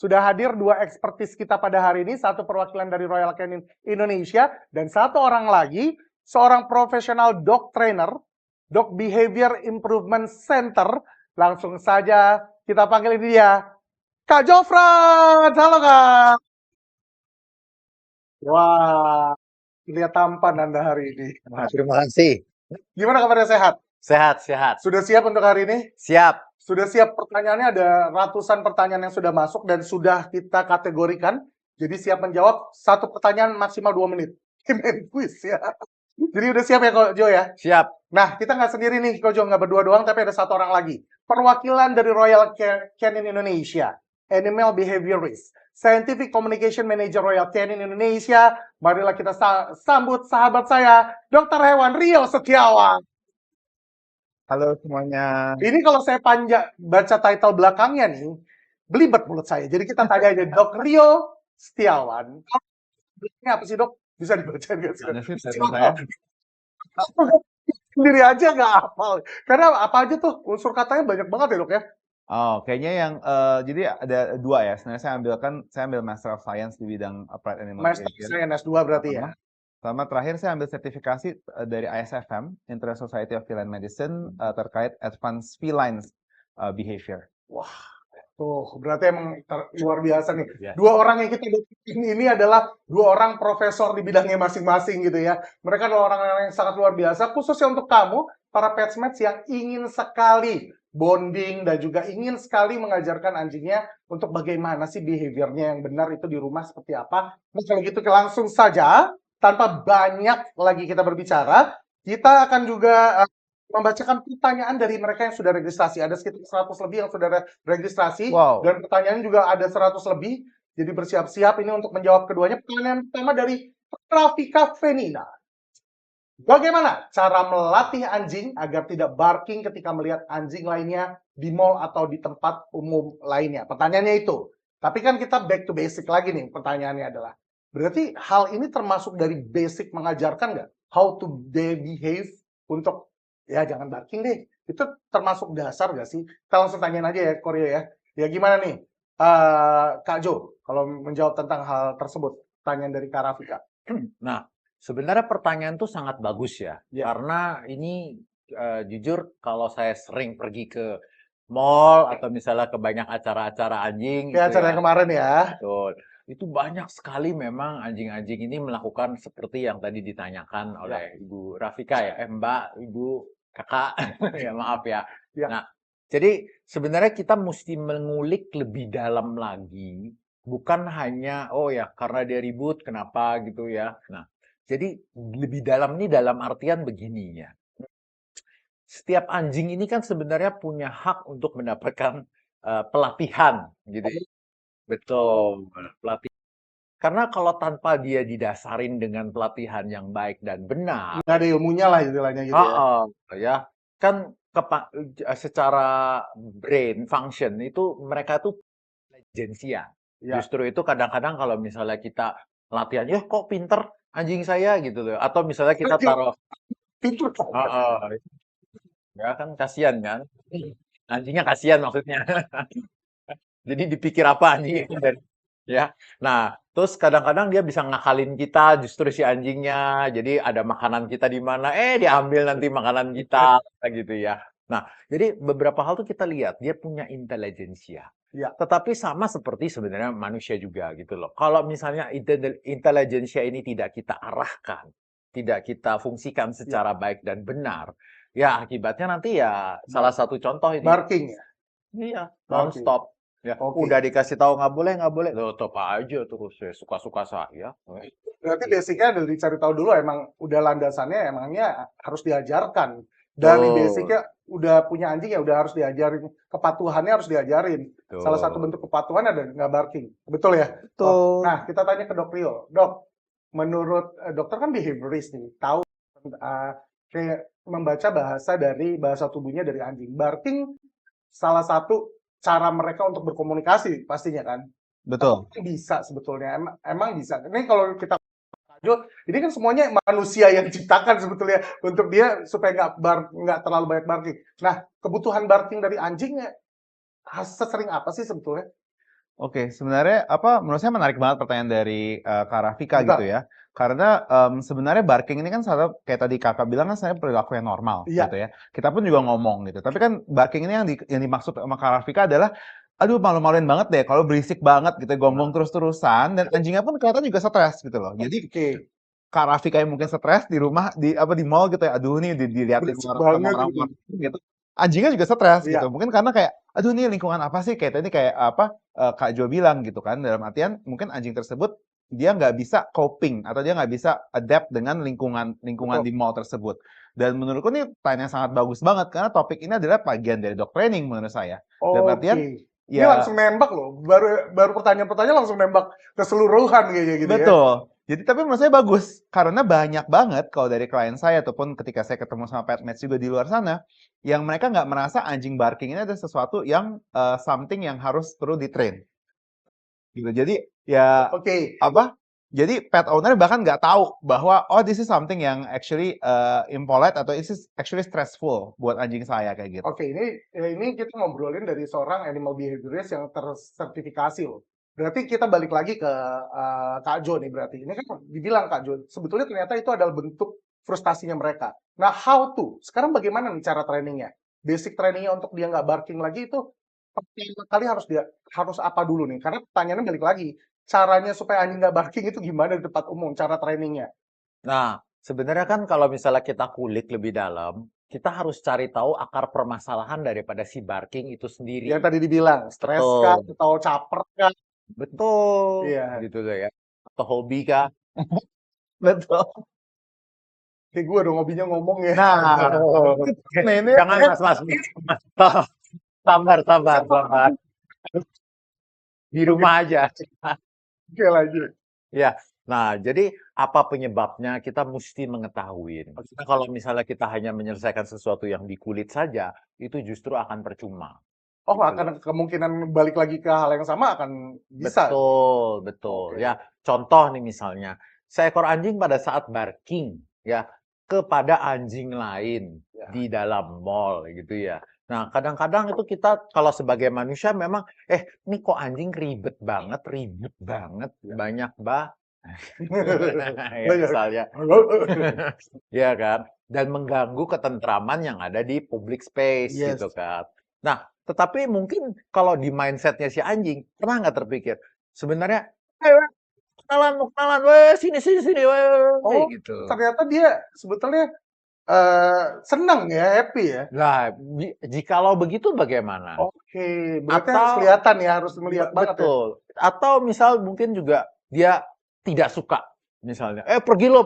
sudah hadir dua ekspertis kita pada hari ini, satu perwakilan dari Royal Canin Indonesia, dan satu orang lagi, seorang profesional dog trainer, Dog Behavior Improvement Center. Langsung saja kita panggil dia, Kak Jofran. Halo Kak. Wah, lihat tampan Anda hari ini. Nah, terima kasih. Gimana kabarnya, sehat? Sehat, sehat. Sudah siap untuk hari ini? Siap. Sudah siap, pertanyaannya ada ratusan pertanyaan yang sudah masuk dan sudah kita kategorikan. Jadi siap menjawab, satu pertanyaan maksimal 2 menit. Main quiz ya. Jadi udah siap ya Ko Jo ya? Siap. Nah, kita nggak sendiri nih Ko Jo, nggak berdua doang, tapi ada satu orang lagi. Perwakilan dari Royal Canin Indonesia, Animal Behaviorist, Scientific Communication Manager Royal Canin Indonesia. Marilah kita sambut sahabat saya, Dr. Hewan Rio Setiawan. Halo semuanya. Ini kalau saya baca title belakangnya nih, belibet mulut saya. Jadi kita tanya aja, Dok Rio Setiawan. Ini apa sih dok? Bisa dibaca nggak sih? Sendiri aja nggak hafal. Karena apa aja tuh, unsur katanya banyak banget ya dok ya? Oh, kayaknya yang jadi ada dua ya. Sebenarnya saya ambil Master of Science di bidang Applied Animal Master of Behavior. Science S2 berarti ya? Sama terakhir saya ambil sertifikasi dari ISFM, International Society of Feline Medicine, terkait Advanced Feline Behavior. Wah, tuh berarti emang luar biasa nih. Dua orang yang kita dapetin ini adalah dua orang profesor di bidangnya masing-masing gitu ya. Mereka adalah orang-orang yang sangat luar biasa, khususnya untuk kamu, para petsmates yang ingin sekali bonding dan juga ingin sekali mengajarkan anjingnya untuk bagaimana sih behaviornya yang benar itu di rumah seperti apa. Nah, kalau gitu langsung saja, tanpa banyak lagi kita berbicara, kita akan juga membacakan pertanyaan dari mereka yang sudah registrasi. Ada sekitar 100 lebih yang sudah registrasi. Wow. Dan pertanyaan juga ada 100 lebih. Jadi bersiap-siap ini untuk menjawab keduanya. Pertanyaan pertama dari Rafika Venina. Bagaimana cara melatih anjing agar tidak barking ketika melihat anjing lainnya di mall atau di tempat umum lainnya? Pertanyaannya itu. Tapi kan kita back to basic lagi nih, pertanyaannya adalah, berarti hal ini termasuk dari basic mengajarkan nggak? How to they behave untuk, ya jangan barking deh. Itu termasuk dasar nggak sih? Kita langsung tanyain aja ya, Koryo ya. Ya gimana nih, Kak Jo, kalau menjawab tentang hal tersebut, pertanyaan dari Kak Rafika. Nah, sebenarnya pertanyaan itu sangat bagus ya. Karena ini jujur kalau saya sering pergi ke mall atau misalnya ke banyak acara-acara anjing. Kayak acara yang kemarin ya. Betul. Itu banyak sekali memang anjing-anjing ini melakukan seperti yang tadi ditanyakan oleh Ibu Rafika ya. Mbak, Ibu, Kakak. Ya maaf ya. Nah, jadi sebenarnya kita mesti mengulik lebih dalam lagi. Bukan hanya, oh ya karena dia ribut, kenapa gitu ya. Nah, jadi lebih dalam ini dalam artian begini ya. Setiap anjing ini kan sebenarnya punya hak untuk mendapatkan pelatihan gitu. Betul, pelatihan. Karena kalau tanpa dia didasarin dengan pelatihan yang baik dan benar, nggak ada ilmunya lah istilahnya gitu ya. Kan secara brain function itu mereka tuh intelijensia. Justru itu kadang-kadang kalau misalnya kita latihan, ya kok pinter anjing saya gitu loh. Atau misalnya kita taruh pinter. Ya kan kasihan kan. Anjingnya kasihan maksudnya. Jadi dipikir apa anjing ya. Nah, terus kadang-kadang dia bisa ngakalin kita justru si anjingnya. Jadi ada makanan kita di mana, diambil nanti makanan kita gitu ya. Nah, jadi beberapa hal tuh kita lihat dia punya intelijensia. Tetapi sama seperti sebenarnya manusia juga gitu loh. Kalau misalnya intelijensia ini tidak kita arahkan, tidak kita fungsikan secara baik dan benar, ya akibatnya nanti ya salah satu contoh ini. Barking ya? Iya, non-stop. Ya, udah dikasih tahu nggak boleh, tetap aja terus ya suka-suka saya. Berarti basicnya dari dicari tahu dulu emang udah landasannya emangnya harus diajarkan. Dari basicnya udah punya anjing ya udah harus diajarin, kepatuhannya harus diajarin. Salah satu bentuk kepatuhan ada nggak barking, betul ya? Betul. Nah kita tanya ke Dok Rio, Dok, menurut dokter kan behaviorist nih, tahu kayak membaca bahasa tubuhnya dari anjing. Barking salah satu cara mereka untuk berkomunikasi pastinya kan. Betul. Bisa sebetulnya, emang bisa. Ini kalau kita ini kan semuanya manusia yang diciptakan sebetulnya untuk dia supaya nggak terlalu banyak barking. Nah, kebutuhan barking dari anjingnya sesering apa sih sebetulnya? Oke, sebenarnya menurut saya menarik banget pertanyaan dari Kak Rafika Bentar. gitu ya. Karena sebenarnya barking ini kan kayak tadi kakak bilang kan sebenarnya perilaku yang normal Iya. gitu ya. Kita pun juga ngomong gitu. Tapi kan barking ini yang dimaksud sama Kak Rafika adalah, aduh malu-maluin banget deh kalau berisik banget gitu, gonggong terus-terusan dan anjingnya pun kelihatan juga stres gitu loh. Jadi Oke. Kak Rafika yang mungkin stres di rumah di mall gitu ya, aduh nih diliatin Berisik sama banget orang gitu. gitu. Anjingnya juga stres gitu. Iya. Mungkin karena kayak, aduh nih lingkungan apa sih kayak tadi kayak Kak Jo bilang gitu kan, dalam artian mungkin anjing tersebut dia nggak bisa coping atau dia nggak bisa adapt dengan lingkungan Betul. di mall tersebut. Dan menurutku ini pertanyaan yang sangat bagus banget karena topik ini adalah bagian dari dog training menurut saya. Dalam artian Oke. Ini ya langsung nembak loh. Baru pertanyaan-pertanyaan langsung nembak keseluruhan kayaknya gitu ya. betul. Jadi tapi menurut saya bagus karena banyak banget kalau dari klien saya ataupun ketika saya ketemu sama pet match juga di luar sana yang mereka nggak merasa anjing barking ini ada sesuatu yang something yang harus perlu di-train. Gitu. Jadi ya Oke. jadi pet owner bahkan nggak tahu bahwa oh this is something yang actually impolite atau this is actually stressful buat anjing saya kayak gitu. Oke, ini kita ngobrolin dari seorang animal behaviorist yang tersertifikasi loh. Berarti kita balik lagi ke Kak Jo nih berarti. Ini kan dibilang Kak Jo, sebetulnya ternyata itu adalah bentuk frustasinya mereka. Nah, how to? Sekarang bagaimana nih cara trainingnya? Basic trainingnya untuk dia nggak barking lagi itu pertama kali harus apa dulu nih? Karena pertanyaannya balik lagi, caranya supaya anjing nggak barking itu gimana di tempat umum, cara trainingnya? Nah, sebenarnya kan kalau misalnya kita kulik lebih dalam, kita harus cari tahu akar permasalahan daripada si barking itu sendiri. Yang tadi dibilang, stres kah, Betul, atau caper kah? betul, Iya. gitu loh ya. Atau hobi kah? Betul. Kayak gue dong hobinya ngomong ya. Nah, nah ini Jangan mas. Sabar, sabar, sabar. Di rumah aja. Oke lanjut. Ya, nah jadi apa penyebabnya kita mesti mengetahui. Maksudnya kalau misalnya kita hanya menyelesaikan sesuatu yang di kulit saja, itu justru akan percuma. Oh Gitu loh. akan kemungkinan balik lagi ke hal yang sama akan bisa. Betul, betul. Oke. Ya, contoh nih misalnya, seekor anjing pada saat barking ya kepada anjing lain Ya. di dalam mall gitu ya. Nah, kadang-kadang itu kita kalau sebagai manusia memang ini kok anjing ribet banget, Ya. banyak ya Banyak. misalnya. Ya kan? Dan mengganggu ketentraman yang ada di public space Yes. gitu kan. Nah, tetapi mungkin kalau di mindsetnya si anjing, pernah nggak terpikir, sebenarnya, "Ayo, mau kenalan, weh, sini, weh," Oh gitu. ternyata dia sebetulnya senang ya, happy ya. Nah, jikalau begitu bagaimana? Oke, berarti harus Atau kelihatan ya, harus melihat banget ya. betul. Atau misal mungkin juga dia tidak suka, misalnya, pergi lo,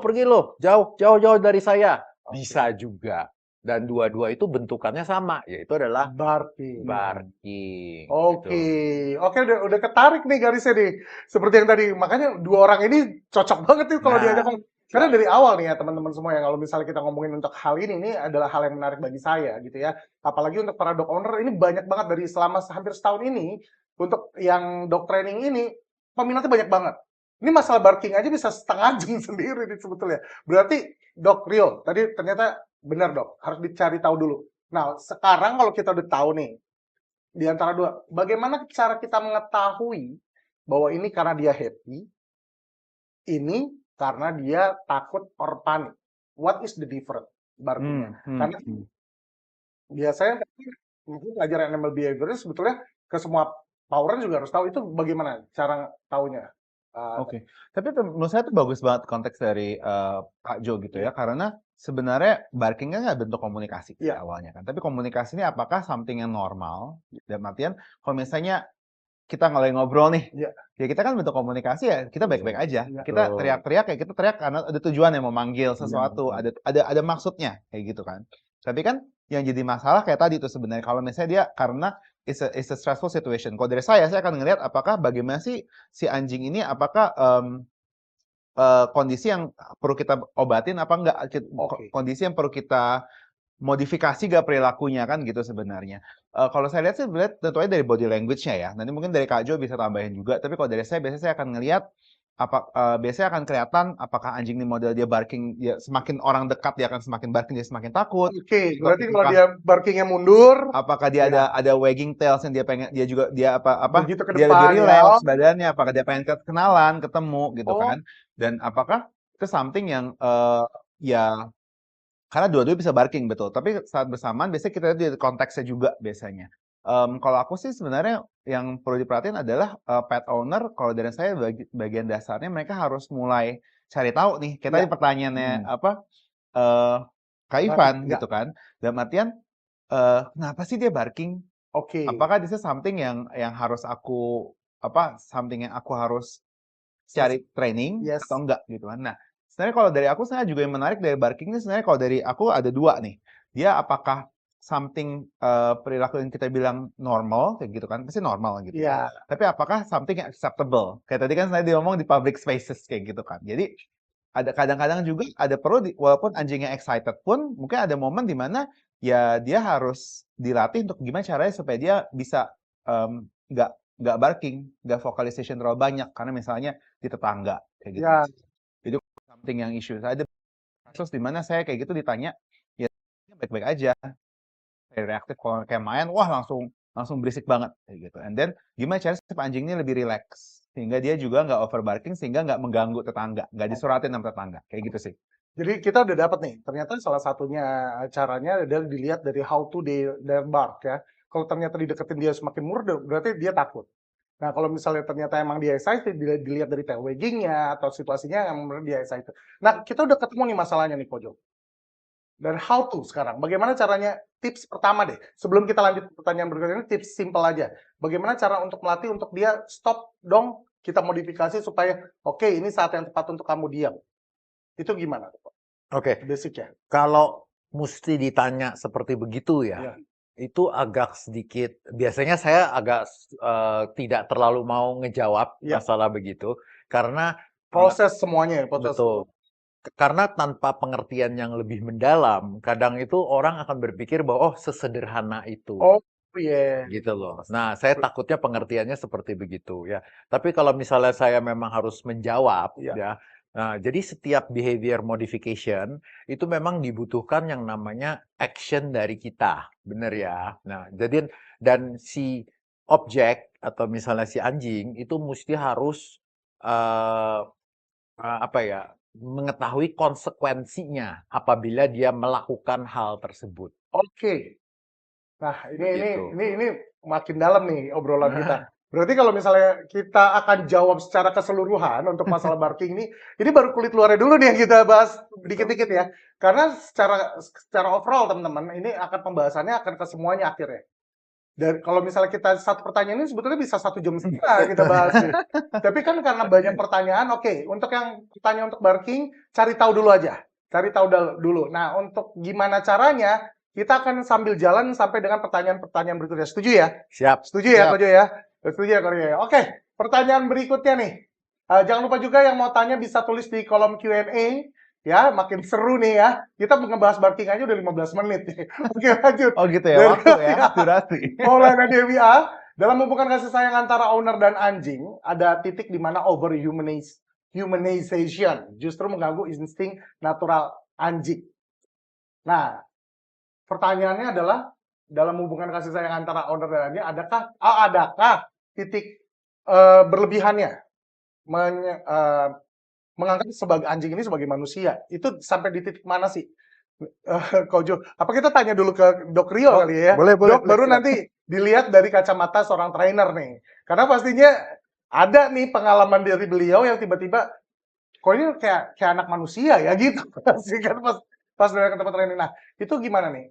jauh dari saya." Bisa juga. Dan dua-dua itu bentukannya sama, yaitu adalah Barking. barking. Oke, Gitu. oke udah ketarik nih garisnya nih. Seperti yang tadi, makanya dua orang ini cocok banget nih kalau Nah. diajak ngomong. Karena dari awal nih ya teman-teman semua ya, kalau misalnya kita ngomongin untuk hal ini adalah hal yang menarik bagi saya gitu ya. Apalagi untuk para dog owner ini banyak banget dari selama hampir setahun ini untuk yang dog training ini peminatnya banyak banget. Ini masalah barking aja bisa setengah jam sendiri nih sebetulnya. Berarti Dok Rio, tadi ternyata benar dok, harus dicari tahu dulu. Nah sekarang kalau kita udah tahu nih, di antara dua, bagaimana cara kita mengetahui bahwa ini karena dia happy, ini karena dia takut or panik. What is the difference barkingnya? Karena biasanya mungkin pelajaran animal behavior sebetulnya ke semua pauran juga harus tahu itu bagaimana cara taunya. Oke, tapi menurut saya itu bagus banget konteks dari Kak Jo gitu ya, karena sebenarnya barking kan nggak bentuk komunikasi Iya. awalnya kan, tapi komunikasi ini apakah something yang normal? Dalam artian kalau misalnya kita ngobrol nih, Iya. ya kita kan bentuk komunikasi ya kita baik-baik aja, Iya. kita Betul. teriak-teriak ya kita teriak karena ada tujuan yang mau manggil sesuatu, ada maksudnya kayak gitu kan. Tapi kan yang jadi masalah kayak tadi tuh sebenarnya kalau misalnya dia karena it's a stressful situation. Kalau dari saya akan ngelihat apakah bagaimana sih si anjing ini apakah kondisi yang perlu kita obatin apa enggak, Oke. kondisi yang perlu kita modifikasi gak perilakunya kan gitu sebenarnya. Kalau saya lihat sih tentunya dari body language-nya ya. Nanti mungkin dari Kak Jo bisa tambahin juga. Tapi kalau dari saya biasanya saya akan ngelihat biasanya akan kelihatan apakah anjing ini model dia barking, dia semakin orang dekat dia akan semakin barking, dia semakin takut. Oke, Atau berarti kalau apakah dia barkingnya mundur, apakah dia ya ada wagging tails yang dia pengen, dia juga dia begitu ke dia lebih depan ya. relax badannya, apakah dia pengen kenalan, ketemu gitu Oh, kan? Dan apakah itu something yang ya karena dua-duanya bisa barking betul, tapi saat bersamaan biasanya kita lihat di konteksnya juga biasanya. Kalau aku sih sebenarnya yang perlu diperhatiin adalah pet owner, kalau dari saya bagian dasarnya mereka harus mulai cari tahu nih. Kayak tadi ya, pertanyaannya eh Kak kenapa? Ivan Ya, gitu kan. Dalam artian kenapa sih dia barking? oke, Apakah this is something yang harus aku something yang aku harus selesai. cari training Yes. atau enggak gitu kan. Nah, sebenarnya kalau dari aku sebenarnya juga yang menarik dari barking ini sebenarnya kalau dari aku ada dua nih. Dia apakah something perilaku yang kita bilang normal kayak gitu kan, pasti normal gitu Ya, kan. Tapi apakah something yang acceptable? Kayak tadi kan saya ngomong di public spaces kayak gitu kan. Jadi ada kadang-kadang juga ada perlu walaupun anjingnya excited pun mungkin ada momen di mana ya dia harus dilatih untuk gimana caranya supaya dia bisa nggak barking, nggak vocalization terlalu banyak karena misalnya di tetangga kayak gitu. ya, Itu something yang issue. Ada kasus di mana saya kayak gitu ditanya, ya baik-baik aja, very reaktif kalau kayak main, wah langsung berisik banget kayak gitu. And then gimana cara supaya anjing ini lebih relax sehingga dia juga nggak over barking sehingga nggak mengganggu tetangga, nggak disuratin sama tetangga kayak gitu sih. jadi kita udah dapat nih. Ternyata salah satunya caranya adalah dilihat dari how to their bark ya. Kalau ternyata dideketin dia semakin murder, berarti dia takut. Nah, kalau misalnya ternyata emang dia excited, dilihat dari tail wagging-nya atau situasinya yang menurut dia excited. Nah, kita udah ketemu nih masalahnya nih, Kojo. Dan how to sekarang, bagaimana caranya, tips pertama deh, sebelum kita lanjut ke pertanyaan berikutnya, ini tips simple aja. Bagaimana cara untuk melatih untuk dia stop dong, kita modifikasi supaya, oke, ini saat yang tepat untuk kamu diam. Itu gimana? Oke, Basic ya? kalau mesti ditanya seperti begitu Ya. ya, itu agak sedikit, biasanya saya agak tidak terlalu mau ngejawab Ya. masalah begitu, karena Proses semuanya ya, proses. betul. Karena tanpa pengertian yang lebih mendalam, kadang itu orang akan berpikir bahwa oh sesederhana itu. Oh, iya. Gitu loh. Nah, saya takutnya pengertiannya seperti begitu ya. Tapi kalau misalnya saya memang harus menjawab Iya. ya. Nah, jadi setiap behavior modification itu memang dibutuhkan yang namanya action dari kita. Bener ya. Nah, jadi dan si objek atau misalnya si anjing itu mesti harus apa ya, mengetahui konsekuensinya apabila dia melakukan hal tersebut. Oke. Nah, Begitu. ini makin dalam nih obrolan kita. Berarti kalau misalnya kita akan jawab secara keseluruhan untuk masalah barking ini baru kulit luarnya dulu nih yang kita bahas dikit-dikit ya. Karena secara overall teman-teman, ini akan pembahasannya akan ke semuanya akhirnya. Dan kalau misalnya kita satu pertanyaan ini sebetulnya bisa 1 jam setengah kita bahas nih. Tapi kan karena banyak pertanyaan, oke, untuk yang pertanyaan untuk barking, cari tahu dulu aja. Cari tahu dulu. Nah, untuk gimana caranya, kita akan sambil jalan sampai dengan pertanyaan-pertanyaan berikutnya. Setuju ya? Siap. Setuju ya, Siap. Kojo ya? Setuju ya, Kojo ya? Oke, pertanyaan berikutnya nih. Jangan lupa juga yang mau tanya bisa tulis di kolom Q&A. Ya, makin seru nih ya. Kita ngebahas barking aja udah 15 menit nih. Oke, lanjut. Oh gitu ya, waktu ya, durasi. Maulana Dewi A, dalam hubungan kasih sayang antara owner dan anjing, ada titik di mana humanization justru mengganggu insting natural anjing. Nah, pertanyaannya adalah, dalam hubungan kasih sayang antara owner dan anjing, adakah titik berlebihannya menganggap sebagai anjing ini sebagai manusia? Itu sampai di titik mana sih? Kojo, apa kita tanya dulu ke Dok Rio kali ya? Boleh, Dok, baru siap. nanti dilihat dari kacamata seorang trainer nih. Karena pastinya ada nih pengalaman dari beliau yang tiba-tiba, kok ini kayak anak manusia ya gitu. Pasti kan pas dari ke tempat training. Nah, itu gimana nih?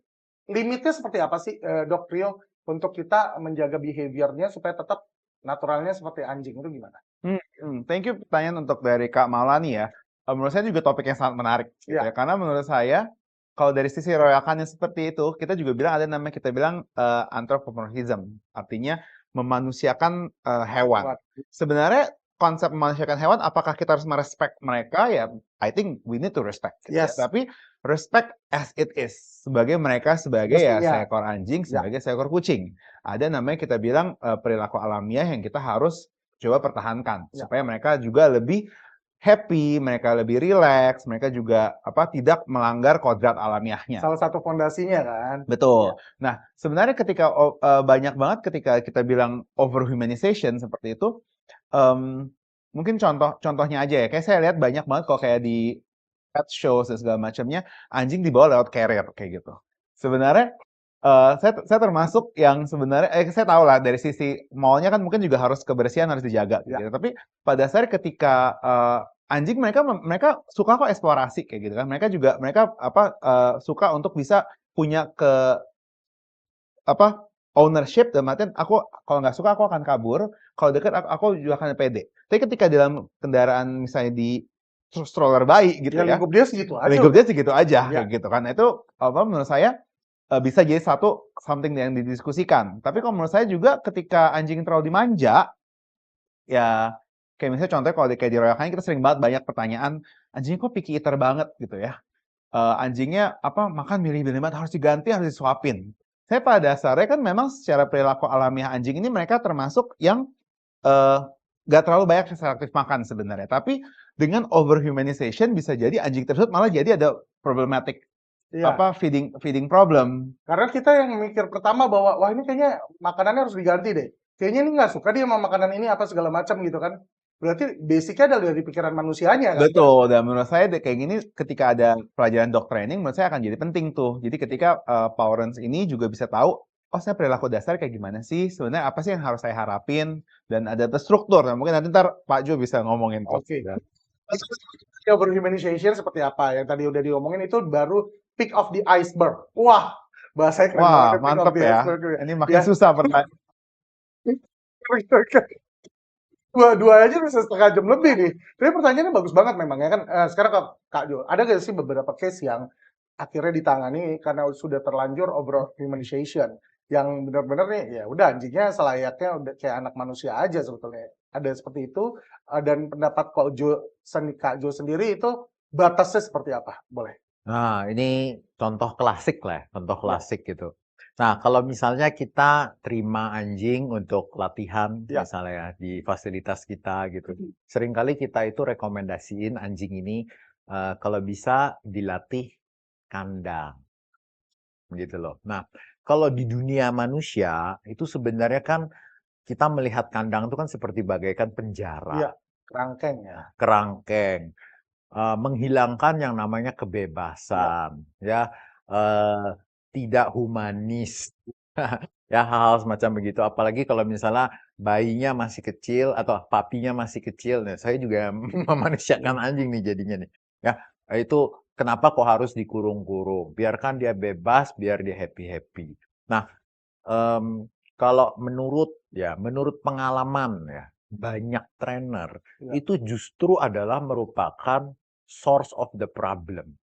Limitnya seperti apa sih, Dok Rio, untuk kita menjaga behavior-nya supaya tetap naturalnya seperti anjing, itu gimana? Thank you pertanyaan untuk dari Kak Maulani ya. Menurut saya juga topik yang sangat menarik gitu Iya. ya. Karena menurut saya kalau dari sisi royakannya seperti itu, kita juga bilang ada namanya kita bilang anthropomorphism, artinya memanusiakan hewan. Sebenarnya konsep memanusiakan hewan, apakah kita harus merespek mereka? Ya, I think we need to respect. Gitu ya. Yes. Tapi respect as it is, sebagai mereka sebagai ya Mestinya. seekor anjing, Ya. sebagai seekor kucing. Ada namanya kita bilang perilaku alamiah yang kita harus coba pertahankan Ya. supaya mereka juga lebih happy, mereka lebih rileks, mereka juga tidak melanggar kodrat alamiahnya. Salah satu fondasinya kan. Betul. Nah, sebenarnya ketika banyak banget ketika kita bilang overhumanization seperti itu, mungkin contohnya aja ya. Kayak saya lihat banyak banget kalau kayak di pet shows dan segala macamnya, anjing dibawa lewat carrier kayak gitu. Sebenarnya saya termasuk yang sebenarnya saya tahu lah dari sisi mallnya kan mungkin juga harus kebersihan harus dijaga gitu. Tapi pada dasarnya ketika anjing mereka suka kok eksplorasi kayak gitu kan. Mereka suka untuk bisa punya ownership dalam artian aku kalau nggak suka aku akan kabur, kalau dekat aku juga akan pede. Tapi ketika dalam kendaraan misalnya di stroller bayi gitu Ya ya, lingkup dia segitu aja. lingkup dia segitu aja Ya. kayak gitu kan. Itu menurut saya bisa jadi satu something yang didiskusikan. Tapi kalau menurut saya juga ketika anjing terlalu dimanja, ya kayak misalnya contohnya kalau kayak di Royal Canin kita sering banget banyak pertanyaan, anjingnya kok picky eater banget gitu ya. Anjingnya makan milih-milih banget harus diganti, harus disuapin. Saya pada dasarnya kan memang secara perilaku alamiah anjing ini mereka termasuk yang gak terlalu banyak selektif makan sebenarnya. Tapi dengan overhumanization bisa jadi anjing tersebut malah jadi ada problematic feeding problem. Karena kita yang mikir pertama bahwa wah ini kayaknya makanannya harus diganti deh. Kayaknya ini nggak suka dia sama makanan ini apa segala macam gitu kan. Berarti basicnya adalah dari pikiran manusianya kan. Betul, dan menurut saya kayak gini ketika ada pelajaran dog training menurut saya akan jadi penting tuh. Jadi ketika parents ini juga bisa tahu, oh saya perilaku dasar kayak gimana sih, sebenarnya apa sih yang harus saya harapin, dan ada terstruktur. Nah, mungkin nanti ntar Pak Jo bisa ngomongin. Oke. Overhumanization seperti apa yang tadi udah diomongin itu baru peak of the iceberg. Wah, bahasanya keren Wah, banget. mantep ya. Ini makin susah pertanyaan. Dua aja bisa setengah jam lebih nih. Tapi pertanyaannya bagus banget memang ya kan. Sekarang Kak Jo, ada nggak sih beberapa case yang akhirnya ditangani karena sudah terlanjur overhumanization, yang benar-benar nih ya udah anjingnya selayaknya udah kayak anak manusia aja sebetulnya. Ada seperti itu, dan pendapat Kak Jo sendiri itu batasnya seperti apa? Boleh. Nah, ini contoh klasik lah, contoh klasik gitu. Nah, kalau misalnya kita terima anjing untuk latihan, misalnya di fasilitas kita gitu, seringkali kita itu rekomendasiin anjing ini kalau bisa dilatih kandang, gitu loh. Nah, kalau di dunia manusia itu sebenarnya kan kita melihat kandang itu kan seperti bagaikan penjara. Iya, kerangkeng ya. Kerangkeng. Menghilangkan yang namanya kebebasan, ya, tidak humanis, ya hal-hal semacam begitu. Apalagi kalau misalnya bayinya masih kecil atau papinya masih kecil, nah saya juga memanusiakan anjing nih jadinya nih, ya. Itu kenapa kok harus dikurung-kurung? Biarkan dia bebas, biar dia happy-happy. Nah, kalau menurut pengalaman ya, banyak trainer itu justru adalah merupakan source of the problem.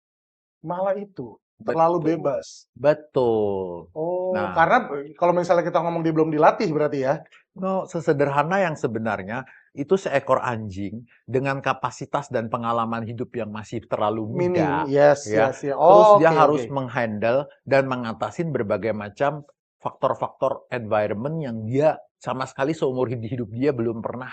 Malah itu terlalu bebas. Betul. Oh, Nah, karena kalau misalnya kita ngomong dia belum dilatih berarti ya. no, sesederhana yang sebenarnya itu seekor anjing dengan kapasitas dan pengalaman hidup yang masih terlalu muda, Yes. terus dia Oke, harus menghandle dan mengatasin berbagai macam faktor-faktor environment yang dia sama sekali seumur hidup dia belum pernah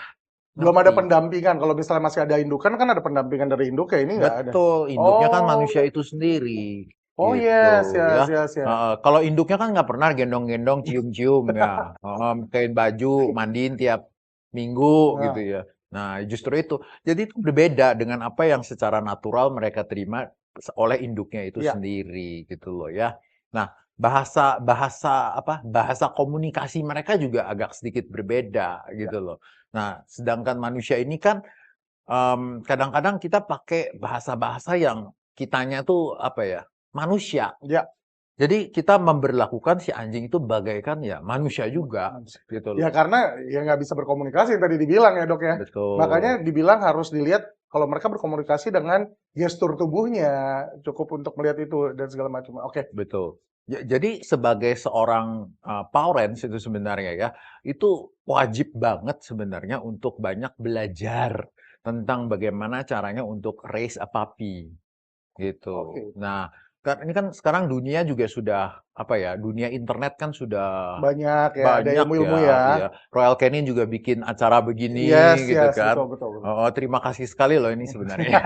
belum ada ngerti. pendampingan. Kalau misalnya masih ada indukan kan ada pendampingan dari induk ya, ini nggak ada. Betul, induknya kan Oh. manusia itu sendiri. Oh gitu, yes. Kalau induknya kan nggak pernah gendong-gendong, cium-cium ya, kain baju, mandiin tiap minggu gitu ya. Nah, justru itu. Jadi itu berbeda dengan apa yang secara natural mereka terima oleh induknya itu sendiri gitu loh ya. Nah, bahasa komunikasi mereka juga agak sedikit berbeda gitu loh. Nah, sedangkan manusia ini kan kadang-kadang kita pakai bahasa-bahasa yang kitanya tuh manusia. Ya. Jadi kita memberlakukan si anjing itu bagaikan ya manusia juga gitu loh. Ya karena ya nggak bisa berkomunikasi yang tadi dibilang ya dok ya. Betul. Makanya dibilang harus dilihat kalau mereka berkomunikasi dengan gestur tubuhnya, cukup untuk melihat itu dan segala macam. Oke. Betul. Jadi sebagai seorang parents itu sebenarnya ya, itu wajib banget sebenarnya untuk banyak belajar tentang bagaimana caranya untuk raise a puppy gitu. Nah, ini kan sekarang dunia juga sudah dunia internet kan sudah Banyak ya, ada banyak ilmu-ilmu ya. ya. Iya. Royal Canin juga bikin acara begini Yes, gitu yes, kan. betul, betul, betul. Oh, terima kasih sekali loh ini sebenarnya.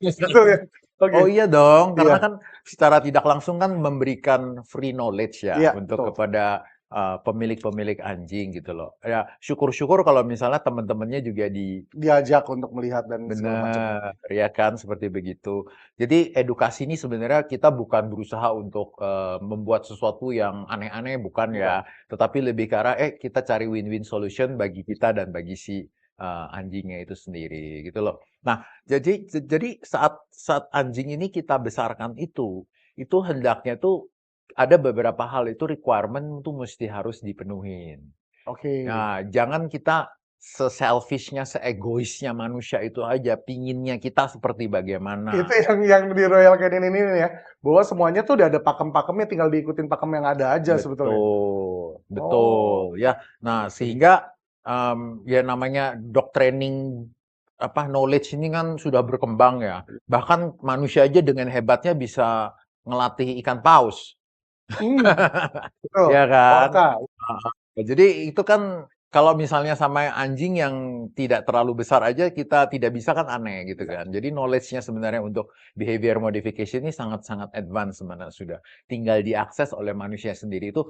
Betul ya. Oke. Oh iya dong, karena Iya, kan secara tidak langsung kan memberikan free knowledge ya iya, untuk betul. kepada pemilik-pemilik anjing gitu loh. Ya syukur-syukur kalau misalnya teman-temannya juga Diajak untuk melihat dan segala macam. benar, ya kan seperti begitu. Jadi edukasi ini sebenarnya kita bukan berusaha untuk membuat sesuatu yang aneh-aneh, bukan ya. Tetapi lebih ke arah kita cari win-win solution bagi kita dan bagi si anjingnya itu sendiri gitu loh. Nah, jadi saat anjing ini kita besarkan itu hendaknya tuh ada beberapa hal itu requirement tuh mesti harus dipenuhin. Oke. Nah, jangan kita se-selfish-nya, se-egoisnya manusia itu aja, pinginnya kita seperti bagaimana. Itu yang di Royal Canin ini nih ya, bahwa semuanya tuh udah ada pakem-pakemnya, tinggal diikutin pakem yang ada aja sebetulnya. Betul, betul, Oh, ya. Nah, sehingga ya namanya dog training knowledge ini kan sudah berkembang ya. Bahkan manusia aja dengan hebatnya bisa ngelatih ikan paus. betul. Ya kan? Orca. Jadi itu kan kalau misalnya sama anjing yang tidak terlalu besar aja kita tidak bisa kan aneh gitu kan. Jadi knowledge-nya sebenarnya untuk behavior modification ini sangat-sangat advance sebenarnya sudah. Tinggal diakses oleh manusia sendiri itu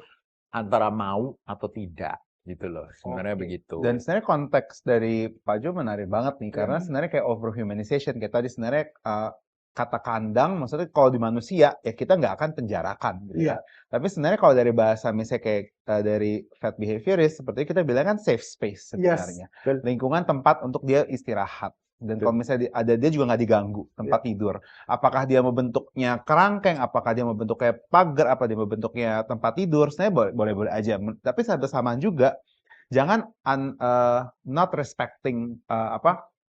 antara mau atau tidak gitu loh. Sebenarnya Oke. begitu. Dan sebenarnya konteks dari Pak Jo menarik banget nih, karena sebenarnya kayak overhumanization, kayak tadi sebenarnya kata kandang, maksudnya kalau di manusia, ya kita nggak akan penjarakan. Gitu Iya. kan. Tapi sebenarnya kalau dari bahasa misalnya kayak dari vet behaviorist, seperti kita bilang kan safe space sebenarnya. Yes. Lingkungan tempat untuk dia istirahat. Dan kalau misalnya dia juga nggak diganggu tempat tidur. Apakah dia mau bentuknya kerangkeng, apakah dia mau bentuknya pagar, apa dia mau bentuknya tempat tidur, sebenarnya boleh-boleh aja. Tapi saat bersamaan juga, jangan not respecting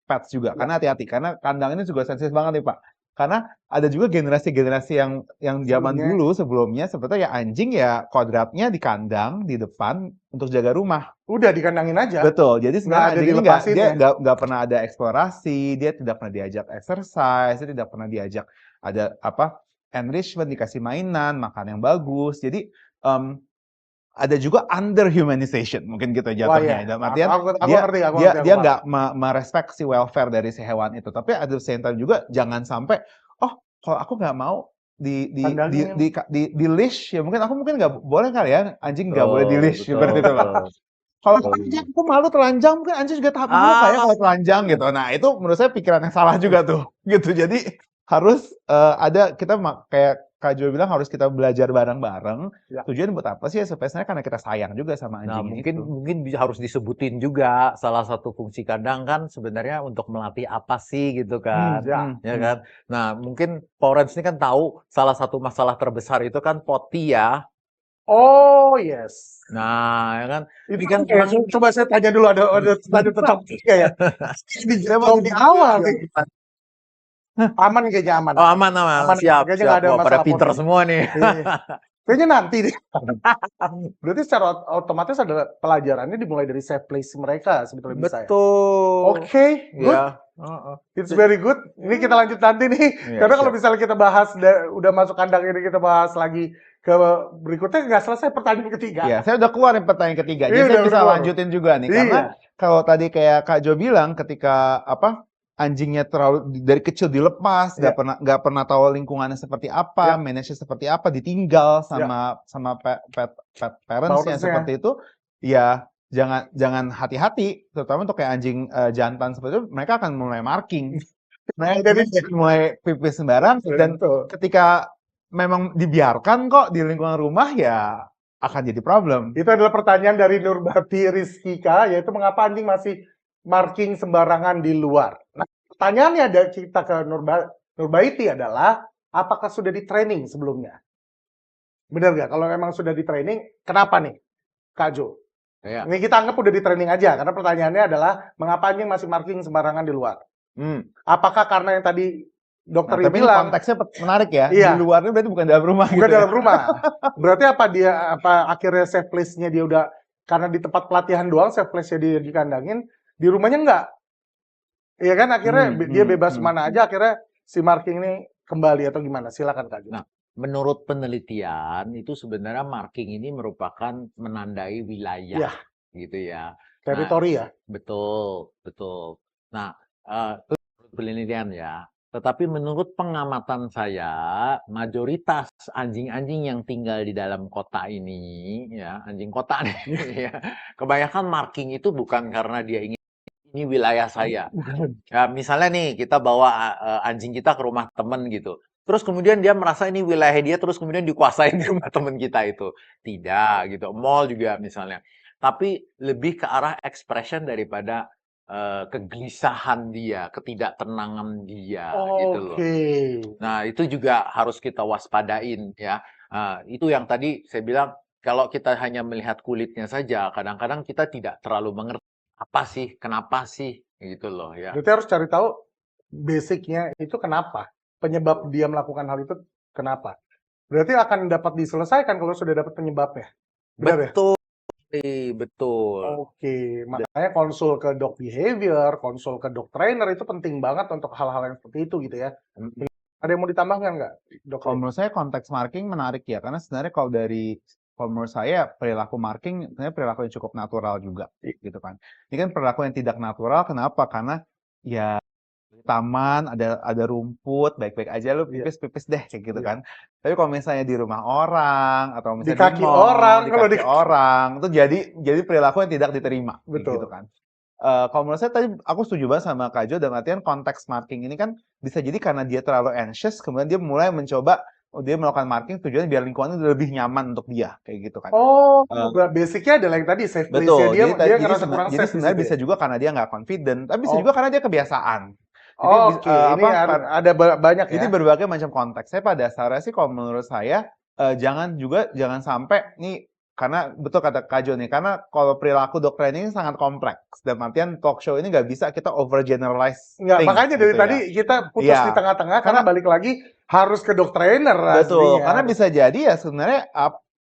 pets juga. Karena hati-hati, karena kandang ini juga sensitif banget nih Pak. Karena ada juga generasi-generasi yang zaman dulu sebelumnya sebetulnya ya anjing ya kodratnya di kandang di depan untuk jaga rumah. Udah dikandangin aja. Betul. Jadi sebenarnya ada anjing ini dilepasin dia ya. nggak pernah ada eksplorasi, dia tidak pernah diajak exercise, dia tidak pernah diajak ada enrichment, dikasih mainan, makan yang bagus. Jadi ada juga underhumanization mungkin gitu jatuhnya. Dalam artian Aku ngerti. dia nggak merespek si welfare dari si hewan itu. Tapi at the same time juga jangan sampai kalau aku nggak mau di leash ya mungkin aku nggak boleh kali ya anjing nggak boleh di leash seperti itu loh. Kalau aku malu telanjang mungkin anjing juga malu kayak kalau telanjang gitu. Nah itu menurut saya pikiran yang salah juga tuh gitu. Jadi harus ada kita kayak Kak Jo bilang harus kita belajar bareng-bareng. Tujuan buat apa sih ya supaya sebenarnya karena kita sayang juga sama anjing itu. Mungkin harus disebutin juga salah satu fungsi kandang kan sebenarnya untuk melatih apa sih gitu kan. Ya kan. Nah, mungkin Powerens ini kan tahu salah satu masalah terbesar itu kan potty ya. Oh, yes. Nah, ya kan. Ini kan coba saya tanya dulu ada tentang tiga ya. Dijawab di awal nih. Aman kayaknya aman. Oh, aman. Siap. Kayaknya nggak ada masalah pada pinter semua nih. Kayaknya nanti deh. Berarti secara otomatis ada pelajarannya dimulai dari safe place mereka sebetulnya bisa ya. Betul. Oke, good. It's very good. Ini kita lanjut nanti nih. Karena kalau misalnya kita bahas udah masuk kandang ini kita bahas lagi ke berikutnya nggak selesai pertanyaan ketiga. Iya, saya udah keluar nih pertanyaan ketiga. Jadi saya bisa lanjutin juga nih. Karena kalau tadi kayak Kak Jo bilang ketika anjingnya terlalu dari kecil dilepas, nggak pernah tahu lingkungannya seperti apa, manage-nya seperti apa, ditinggal sama pet parents-nya seperti itu, ya jangan hati-hati, terutama untuk kayak anjing jantan seperti itu, mereka akan mulai marking, mulai pipis sembarang, dan ketika memang dibiarkan kok di lingkungan rumah ya akan jadi problem. Itu adalah pertanyaan dari Nurbati Rizkika, yaitu mengapa anjing masih marking sembarangan di luar. Nah, pertanyaannya ada kita ke Nurbaiti adalah, apakah sudah di training sebelumnya? Benar nggak? Kalau memang sudah di training, kenapa nih, Kak Jo? Ini kita anggap udah di training aja, karena pertanyaannya adalah, mengapa anjing masih marking sembarangan di luar? Apakah karena yang tadi dokter tapi bilang, konteksnya menarik ya, di luarnya berarti bukan dalam rumah. Bukan dalam rumah. Berarti apa akhirnya safe place-nya dia udah, karena di tempat pelatihan doang safe place-nya dia dikandangin, di rumahnya enggak. Iya kan, akhirnya dia bebas mana aja, akhirnya si marking ini kembali atau gimana? Silakan Kak Jo. Nah, menurut penelitian itu sebenarnya marking ini merupakan menandai Ya, wilayah gitu ya. Nah, teritori ya. betul, betul. Nah, itu menurut penelitian ya. Tetapi menurut pengamatan saya, mayoritas anjing-anjing yang tinggal di dalam kota ini, ya, anjing kota nih, ya, kebanyakan marking itu bukan karena dia ingin ini wilayah saya. Bukan. Ya, misalnya nih kita bawa anjing kita ke rumah temen gitu. Terus kemudian dia merasa ini wilayah dia, terus kemudian dikuasain di rumah temen kita itu. Tidak gitu. Mall juga misalnya. Tapi lebih ke arah expression daripada kegelisahan dia, ketidaktenangan dia gitu loh. Oke. Nah, itu juga harus kita waspadain ya. Itu yang tadi saya bilang kalau kita hanya melihat kulitnya saja, kadang-kadang kita tidak terlalu mengerti apa sih, kenapa sih gitu loh ya. Berarti harus cari tahu basicnya itu kenapa. Penyebab dia melakukan hal itu kenapa. Berarti akan dapat diselesaikan kalau sudah dapat penyebabnya. Benar ya? Betul, betul. Oke, makanya konsul ke dog behavior, konsul ke dog trainer itu penting banget untuk hal-hal yang seperti itu gitu ya. Mm, Ada yang mau ditambahkan nggak, Dok? Kalau menurut saya konteks marking menarik ya, karena sebenarnya kalau menurut saya perilaku marking sebenarnya perilaku yang cukup natural juga, gitu kan. Ini kan perilaku yang tidak natural, kenapa? Karena ya di taman ada rumput, baik-baik aja lu Iya. pipis-pipis deh kayak gitu Iya. kan. Tapi kalau misalnya di rumah orang atau Di misalnya kaki mall, orang, di kalau kaki di orang, itu jadi perilaku yang tidak diterima, kayak betul. gitu kan. Kalau menurut saya tadi aku setuju banget sama Kak Jo dalam artian konteks marking ini kan bisa jadi karena dia terlalu anxious, kemudian dia mulai mencoba dia melakukan marking tujuannya biar lingkungan itu lebih nyaman untuk dia, kayak gitu kan. Oh, Eh, basicnya adalah yang tadi safe place-nya Betul. dia, Jadi dia ngerasa kurang jadi safe di sebenarnya situ bisa ya. juga karena dia nggak confident, tapi bisa Oh, juga karena dia kebiasaan. Jadi oke, ini ada banyak jadi ya. berbagai macam konteks. Saya pada dasarnya sih kalau menurut saya jangan sampai nih karena betul kata Kak Jo nih, karena kalau perilaku dog training sangat kompleks. Dan artian talk show ini nggak bisa kita overgeneralize Nggak, things makanya dari gitu tadi ya. kita putus di Iya, tengah-tengah karena karena balik lagi harus ke dog trainer betul, aslinya. karena bisa jadi ya sebenarnya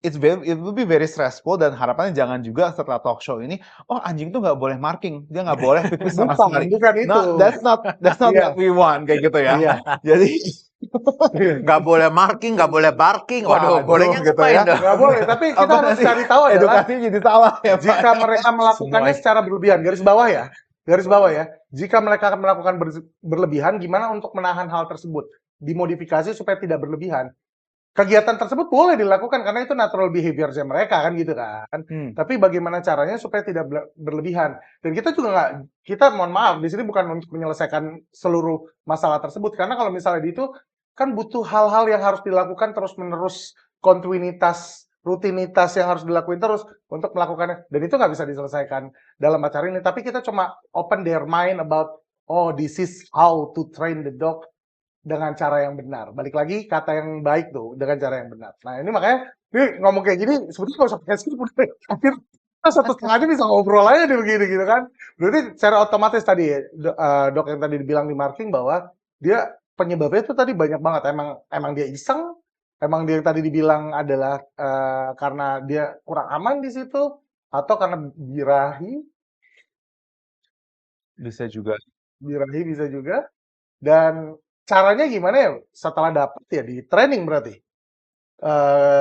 it will be very stressful dan harapannya jangan juga setelah talk show ini, oh anjing tuh nggak boleh marking, dia nggak boleh pipis sama sekali. Bukan itu. No, that's not Iya, what we want kayak gitu ya. iya. Jadi Nggak boleh marking, nggak boleh barking. Waduh, waduh bolehnya gitu ngapain ya. dong? Nggak boleh, tapi kita Apa harus nanti cari tahu adalah edukasinya jadi salah ya Pak? jika mereka melakukannya Semua secara berlebihan, garis bawah ya. Jika mereka melakukan berlebihan, gimana untuk menahan hal tersebut? Dimodifikasi supaya tidak berlebihan. Kegiatan tersebut boleh dilakukan karena itu natural behavior-nya mereka kan gitu kan. Tapi bagaimana caranya supaya tidak berlebihan? Dan kita juga nggak, kita mohon maaf di sini bukan untuk menyelesaikan seluruh masalah tersebut karena kalau misalnya itu kan butuh hal-hal yang harus dilakukan terus-menerus, kontinuitas, rutinitas yang harus dilakuin terus untuk melakukannya. Dan itu nggak bisa diselesaikan dalam acara ini. Tapi kita cuma open their mind about, oh this is how to train the dog dengan cara yang benar. Balik lagi kata yang baik tuh dengan cara yang benar. Nah ini makanya ini ngomong kayak gini sebetulnya nggak usah pakai skrip udah akhir kita 1,5 jam bisa ngobrol aja nih begini gitu kan. Berarti secara otomatis tadi ya, dok yang tadi dibilang di marking bahwa dia penyebabnya itu tadi banyak banget. Emang dia iseng, emang dia yang tadi dibilang adalah karena dia kurang aman di situ atau karena birahi Bisa juga. bisa juga. Dan caranya gimana ya setelah dapat ya di training berarti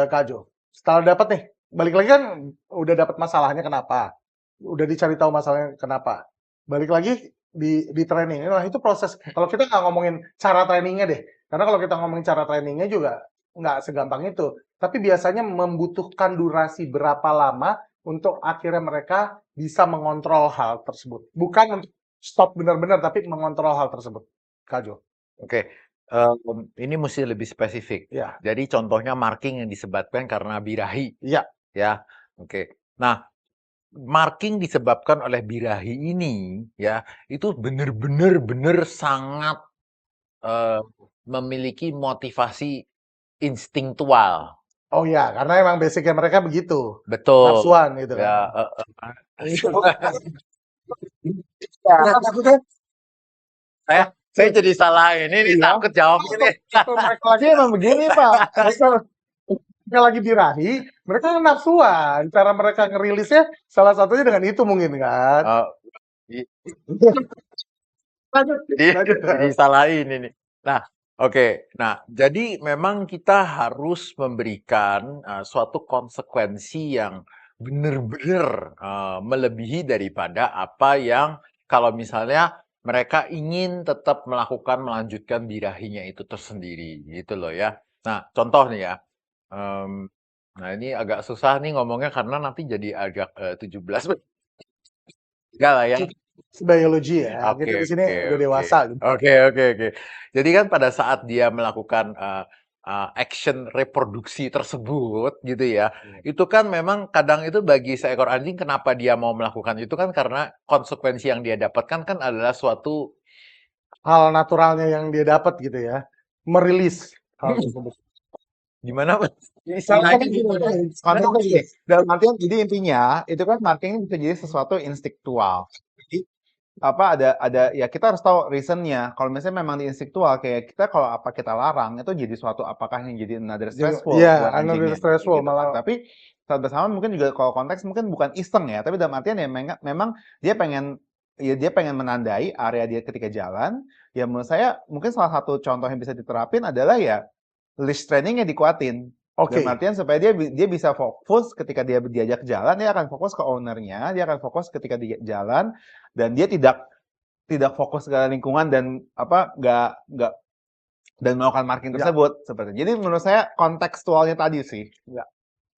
Kak Jo. Setelah dapat nih, balik lagi kan udah dapat masalahnya kenapa, udah dicari tahu masalahnya kenapa, balik lagi di training. Nah itu proses. Kalau kita nggak ngomongin cara trainingnya deh, karena kalau kita ngomongin cara trainingnya juga nggak segampang itu. Tapi biasanya membutuhkan durasi berapa lama untuk akhirnya mereka bisa mengontrol hal tersebut. Bukan untuk stop benar-benar, tapi mengontrol hal tersebut. Kak Jo. Oke, ini mesti lebih spesifik. Ya. Jadi contohnya marking yang disebabkan karena birahi. Iya. Ya, oke. Nah, marking disebabkan oleh birahi ini, ya, itu benar-benar sangat memiliki motivasi instingtual. Oh ya, karena emang basicnya mereka begitu. Betul. Nafsuan gitu kan. Ya, Nah, maksudnya saya jadi salah ini Iya. takut jawab ini. waktu mereka lagi Jadi emang begini Pak. mereka lagi birahi, mereka kan nafsuan. Cara mereka ngerilisnya salah satunya dengan itu mungkin kan. Oh, Lanjut. jadi salah ini nih. Nah, Oke, nah jadi memang kita harus memberikan suatu konsekuensi yang benar-benar melebihi daripada apa yang kalau misalnya mereka ingin tetap melanjutkan birahinya itu tersendiri, gitu loh ya. Nah, contoh nih ya, em, nah ini agak susah nih ngomongnya karena nanti jadi agak 17 enggak lah ya. Biologi ya. Oke, Kita di sini oke, udah oke. dewasa gitu. Oke. Jadi kan pada saat dia melakukan action reproduksi tersebut gitu ya, itu kan memang kadang itu bagi seekor anjing kenapa dia mau melakukan itu kan karena konsekuensi yang dia dapatkan kan adalah suatu Hal naturalnya yang dia dapat gitu ya. Merilis hal tersebut. gimana Mas? Istilahnya Konteksnya gini, gimana? konteksnya gini. Dalam artian, jadi intinya itu kan marking ini bisa jadi sesuatu instinktual. Jadi apa ada ya kita harus tahu reasonnya. Kalau misalnya memang di instinktual kayak kita kalau apa kita larang itu jadi suatu apakah yang jadi another stressful Iya, buat another anjingnya stressful gitu kan. malah. Tapi saat bersamaan mungkin juga kalau konteks mungkin bukan iseng ya, tapi dalam artian ya memang dia pengen menandai area dia ketika jalan. Ya menurut saya mungkin salah satu contoh yang bisa diterapin adalah ya leash trainingnya dikuatin. Oke. Dalam artian supaya dia bisa fokus ketika dia diajak jalan, dia akan fokus ke ownernya, dia akan fokus ketika dia jalan, dan dia tidak fokus ke lingkungan dan nggak dan melakukan marking Ya. tersebut seperti. Jadi menurut saya kontekstualnya tadi sih. Ya.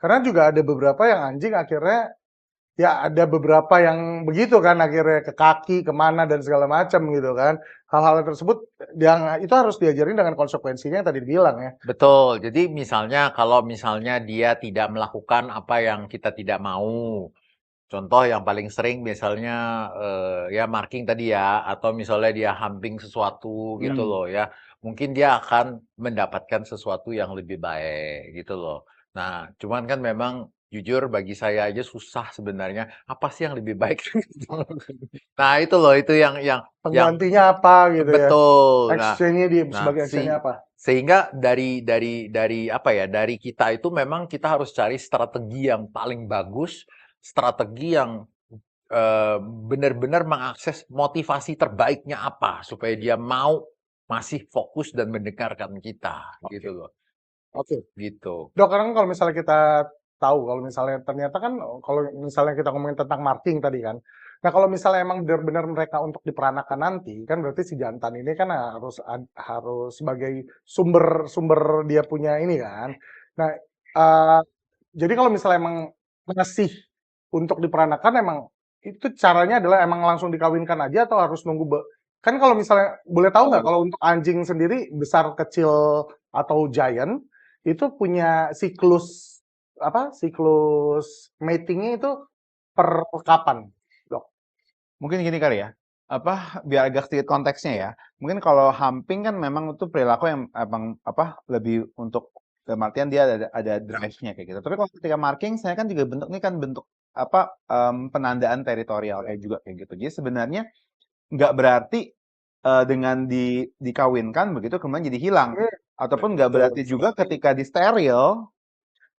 Karena juga ada beberapa yang anjing akhirnya ya ada beberapa yang begitu kan akhirnya ke kaki kemana dan segala macam gitu kan. Hal-hal tersebut yang itu harus diajarin dengan konsekuensinya yang tadi dibilang ya. Betul. Jadi misalnya kalau misalnya dia tidak melakukan apa yang kita tidak mau. Contoh yang paling sering misalnya ya marking tadi ya atau misalnya dia humping sesuatu gitu loh ya. Mungkin dia akan mendapatkan sesuatu yang lebih baik gitu loh. Nah, cuman kan memang jujur bagi saya aja susah sebenarnya apa sih yang lebih baik. Nah, itu loh itu yang Penggantinya apa gitu ya. betul. Exchange-nya dia Nah, sebagai exchange-nya apa? sehingga dari apa ya, dari kita itu memang kita harus cari strategi yang paling bagus, strategi yang benar-benar mengakses motivasi terbaiknya apa supaya dia mau masih fokus dan mendengarkan kita gitu loh. Oke. Gitu. Dok, kan kalau misalnya kita tahu kalau misalnya ternyata kan kalau misalnya kita ngomongin tentang marking tadi kan. Nah, kalau misalnya emang benar-benar mereka untuk diperanakan nanti, kan berarti si jantan ini kan harus sebagai sumber dia punya ini kan. Nah, jadi kalau misalnya emang masih untuk diperanakan emang itu caranya adalah emang langsung dikawinkan aja atau harus nunggu kan kalau misalnya boleh tahu nggak kalau untuk anjing sendiri besar kecil atau giant itu punya siklus matingnya itu per kapan, Dok? Mungkin gini kali ya, biar agak sedikit konteksnya ya. Mungkin kalau humping kan memang itu perilaku yang emang lebih untuk dalam artian dia ada drive-nya kayak gitu. Tapi kalau ketika marking saya kan juga bentuk penandaan teritorial kayak juga kayak gitu. Jadi sebenarnya nggak berarti dengan dikawinkan begitu kemudian jadi hilang. Ataupun nggak berarti juga ketika di steril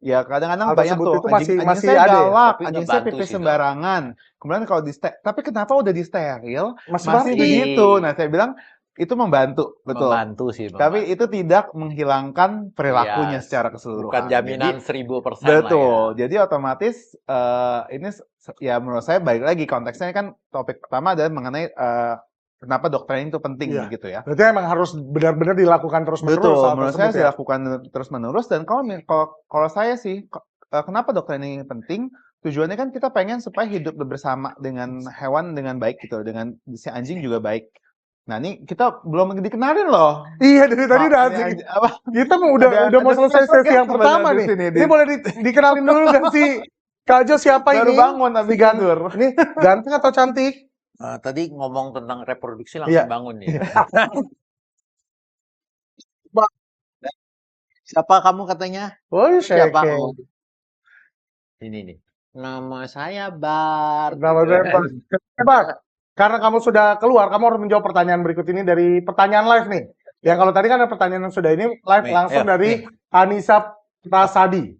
ya kadang-kadang Hal banyak tersebut tuh itu anjing masih saya ada ya? galak, Tapi anjing saya ngebantu pipis sih, Dok. sembarangan. Kemudian kalau tapi kenapa udah di steril Masih masih masih. begitu? Nah, saya bilang itu membantu, betul. Membantu sih, Tapi membantu. itu tidak menghilangkan perilakunya Iya, secara bukan keseluruhan. jaminan Jadi 1000% lah ya. betul. Jadi otomatis ini ya menurut saya balik lagi konteksnya kan topik pertama adalah mengenai kenapa doktrin itu penting Iya. gitu ya. Berarti emang harus benar-benar dilakukan terus-menerus Betul, hal menurut tersebut saya ya? dilakukan terus-menerus dan kalau saya sih kenapa doktrin ini penting? Tujuannya kan kita pengen supaya hidup bersama dengan hewan dengan baik gitu, dengan si anjing juga baik. Nah, ini kita belum dikenalin loh. Iya, dari tadi udah Ini asik. apa? Kita mau udah mau selesai special sesi guest yang pertama sebenarnya di nih. sini, Ini Din. boleh dikenalin dulu nggak sih? Kak Jo siapa Baru ini? bangun habis tidur. Ini ganteng atau cantik? Tadi ngomong tentang reproduksi Iya. langsung bangun ya. Siapa kamu katanya? Oh, Siapa Sheke. kamu? Ini nih. Nama saya Bar. Nama saya Bang. Bang, karena kamu sudah keluar, kamu harus menjawab pertanyaan berikut ini dari pertanyaan live nih. Ya kalau tadi kan ada pertanyaan yang sudah ini live Nih, langsung ayo, dari nih. Anissa Prasadi.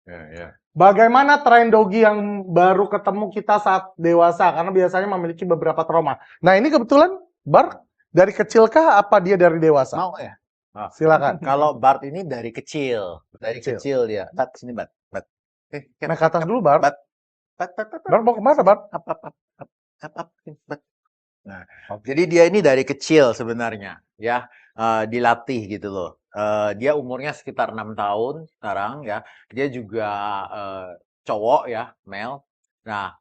Ya. Bagaimana tren dogi yang baru ketemu kita saat dewasa? Karena biasanya memiliki beberapa trauma. Nah ini kebetulan Bar dari kecilkah apa dia dari dewasa? Mau ya? Ah, Silakan. kalau Bart ini dari kecil Kecil. dia. Bat sini Bat. Cat, Naik ke atas dulu, Bart. Bat. Bat. Bart mau kemana, Sini. Bart? Up. Sini, Bat. Nah, Oke. jadi dia ini dari kecil sebenarnya, ya, dilatih gitu loh. Dia umurnya sekitar 6 tahun sekarang ya. Dia juga cowok ya, male. Nah,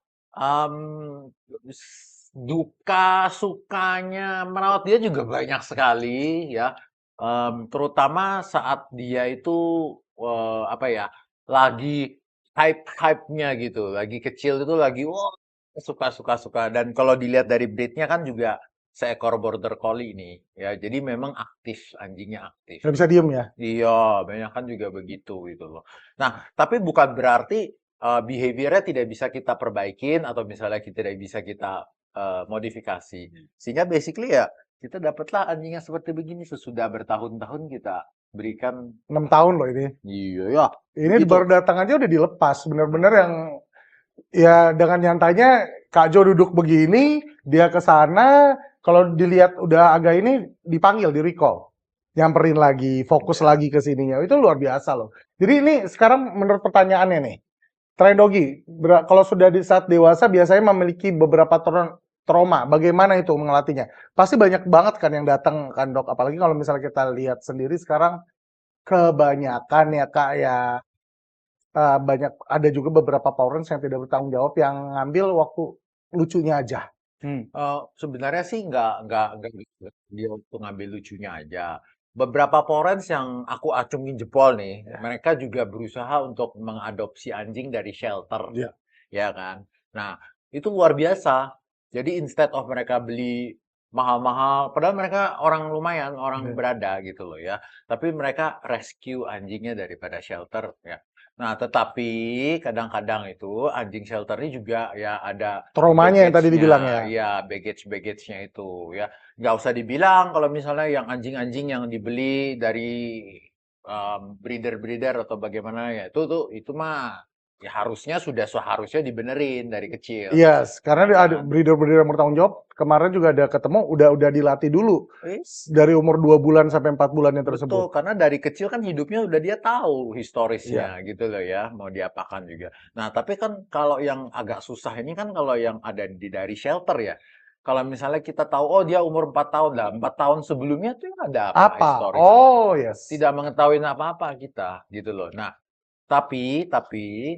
duka sukanya merawat dia juga banyak sekali ya. Terutama saat dia itu apa ya, lagi hype-hype-nya gitu, lagi kecil itu lagi wah suka. Dan kalau dilihat dari breed-nya kan juga seekor border collie ini ya. Jadi memang aktif, anjingnya aktif Nggak bisa gitu. diem ya? Iya, banyak kan juga begitu gitu loh. Nah, tapi bukan berarti behavior-nya tidak bisa kita perbaikin atau misalnya tidak bisa kita modifikasi. Sehingga basically ya kita dapatlah anjing yang seperti begini sesudah bertahun-tahun kita berikan 6 tahun loh ini. iya ya Ini begitu. baru datang aja udah dilepas. Bener-bener yang ya dengan nyantainya Kak Jo duduk begini, dia ke sana, kalau dilihat udah agak ini dipanggil, di recall. Nyamperin lagi, fokus Ya. lagi ke sininya. Itu luar biasa loh. Jadi ini sekarang menurut pertanyaannya nih, Trendogi, kalau sudah di saat dewasa biasanya memiliki beberapa trauma. Bagaimana itu mengelatihnya? Pasti banyak banget kan yang datang kan dok. Apalagi kalau misalnya kita lihat sendiri sekarang kebanyakan ya Kak ya banyak ada juga beberapa parents yang tidak bertanggung jawab yang ngambil waktu lucunya aja. Sebenarnya sih nggak dia untuk ngambil lucunya aja. Beberapa parents yang aku acungin jepol nih, Ya. mereka juga berusaha untuk mengadopsi anjing dari shelter, Ya. ya kan? Nah, itu luar biasa. Jadi instead of mereka beli mahal-mahal, padahal mereka orang lumayan, orang Ya. berada gitu loh ya. Tapi mereka rescue anjingnya daripada shelter ya. Nah, tetapi kadang-kadang itu anjing shelter ini juga ya ada Traumanya yang tadi dibilang ya. ya baggage-nya itu ya. Nggak usah dibilang kalau misalnya yang anjing-anjing yang dibeli dari breeder-breeder atau bagaimana ya itu mah ya sudah seharusnya dibenerin dari kecil. Yes, karena Ya ada kan? breeder-breeder yang bertanggung jawab. Kemarin juga ada ketemu, udah dilatih dulu Eh, dari umur 2 bulan sampai 4 bulannya tersebut. Betul, karena dari kecil kan hidupnya udah dia tahu Iya. historisnya gitu loh ya, mau diapakan juga. Nah, tapi kan kalau yang agak susah ini kan kalau yang ada dari shelter ya. Kalau misalnya kita tahu, oh dia umur 4 tahun lah, 4 tahun sebelumnya tuh ada apa Apa? historis? Oh, yes. Tidak mengetahui apa-apa kita gitu loh. Nah, tapi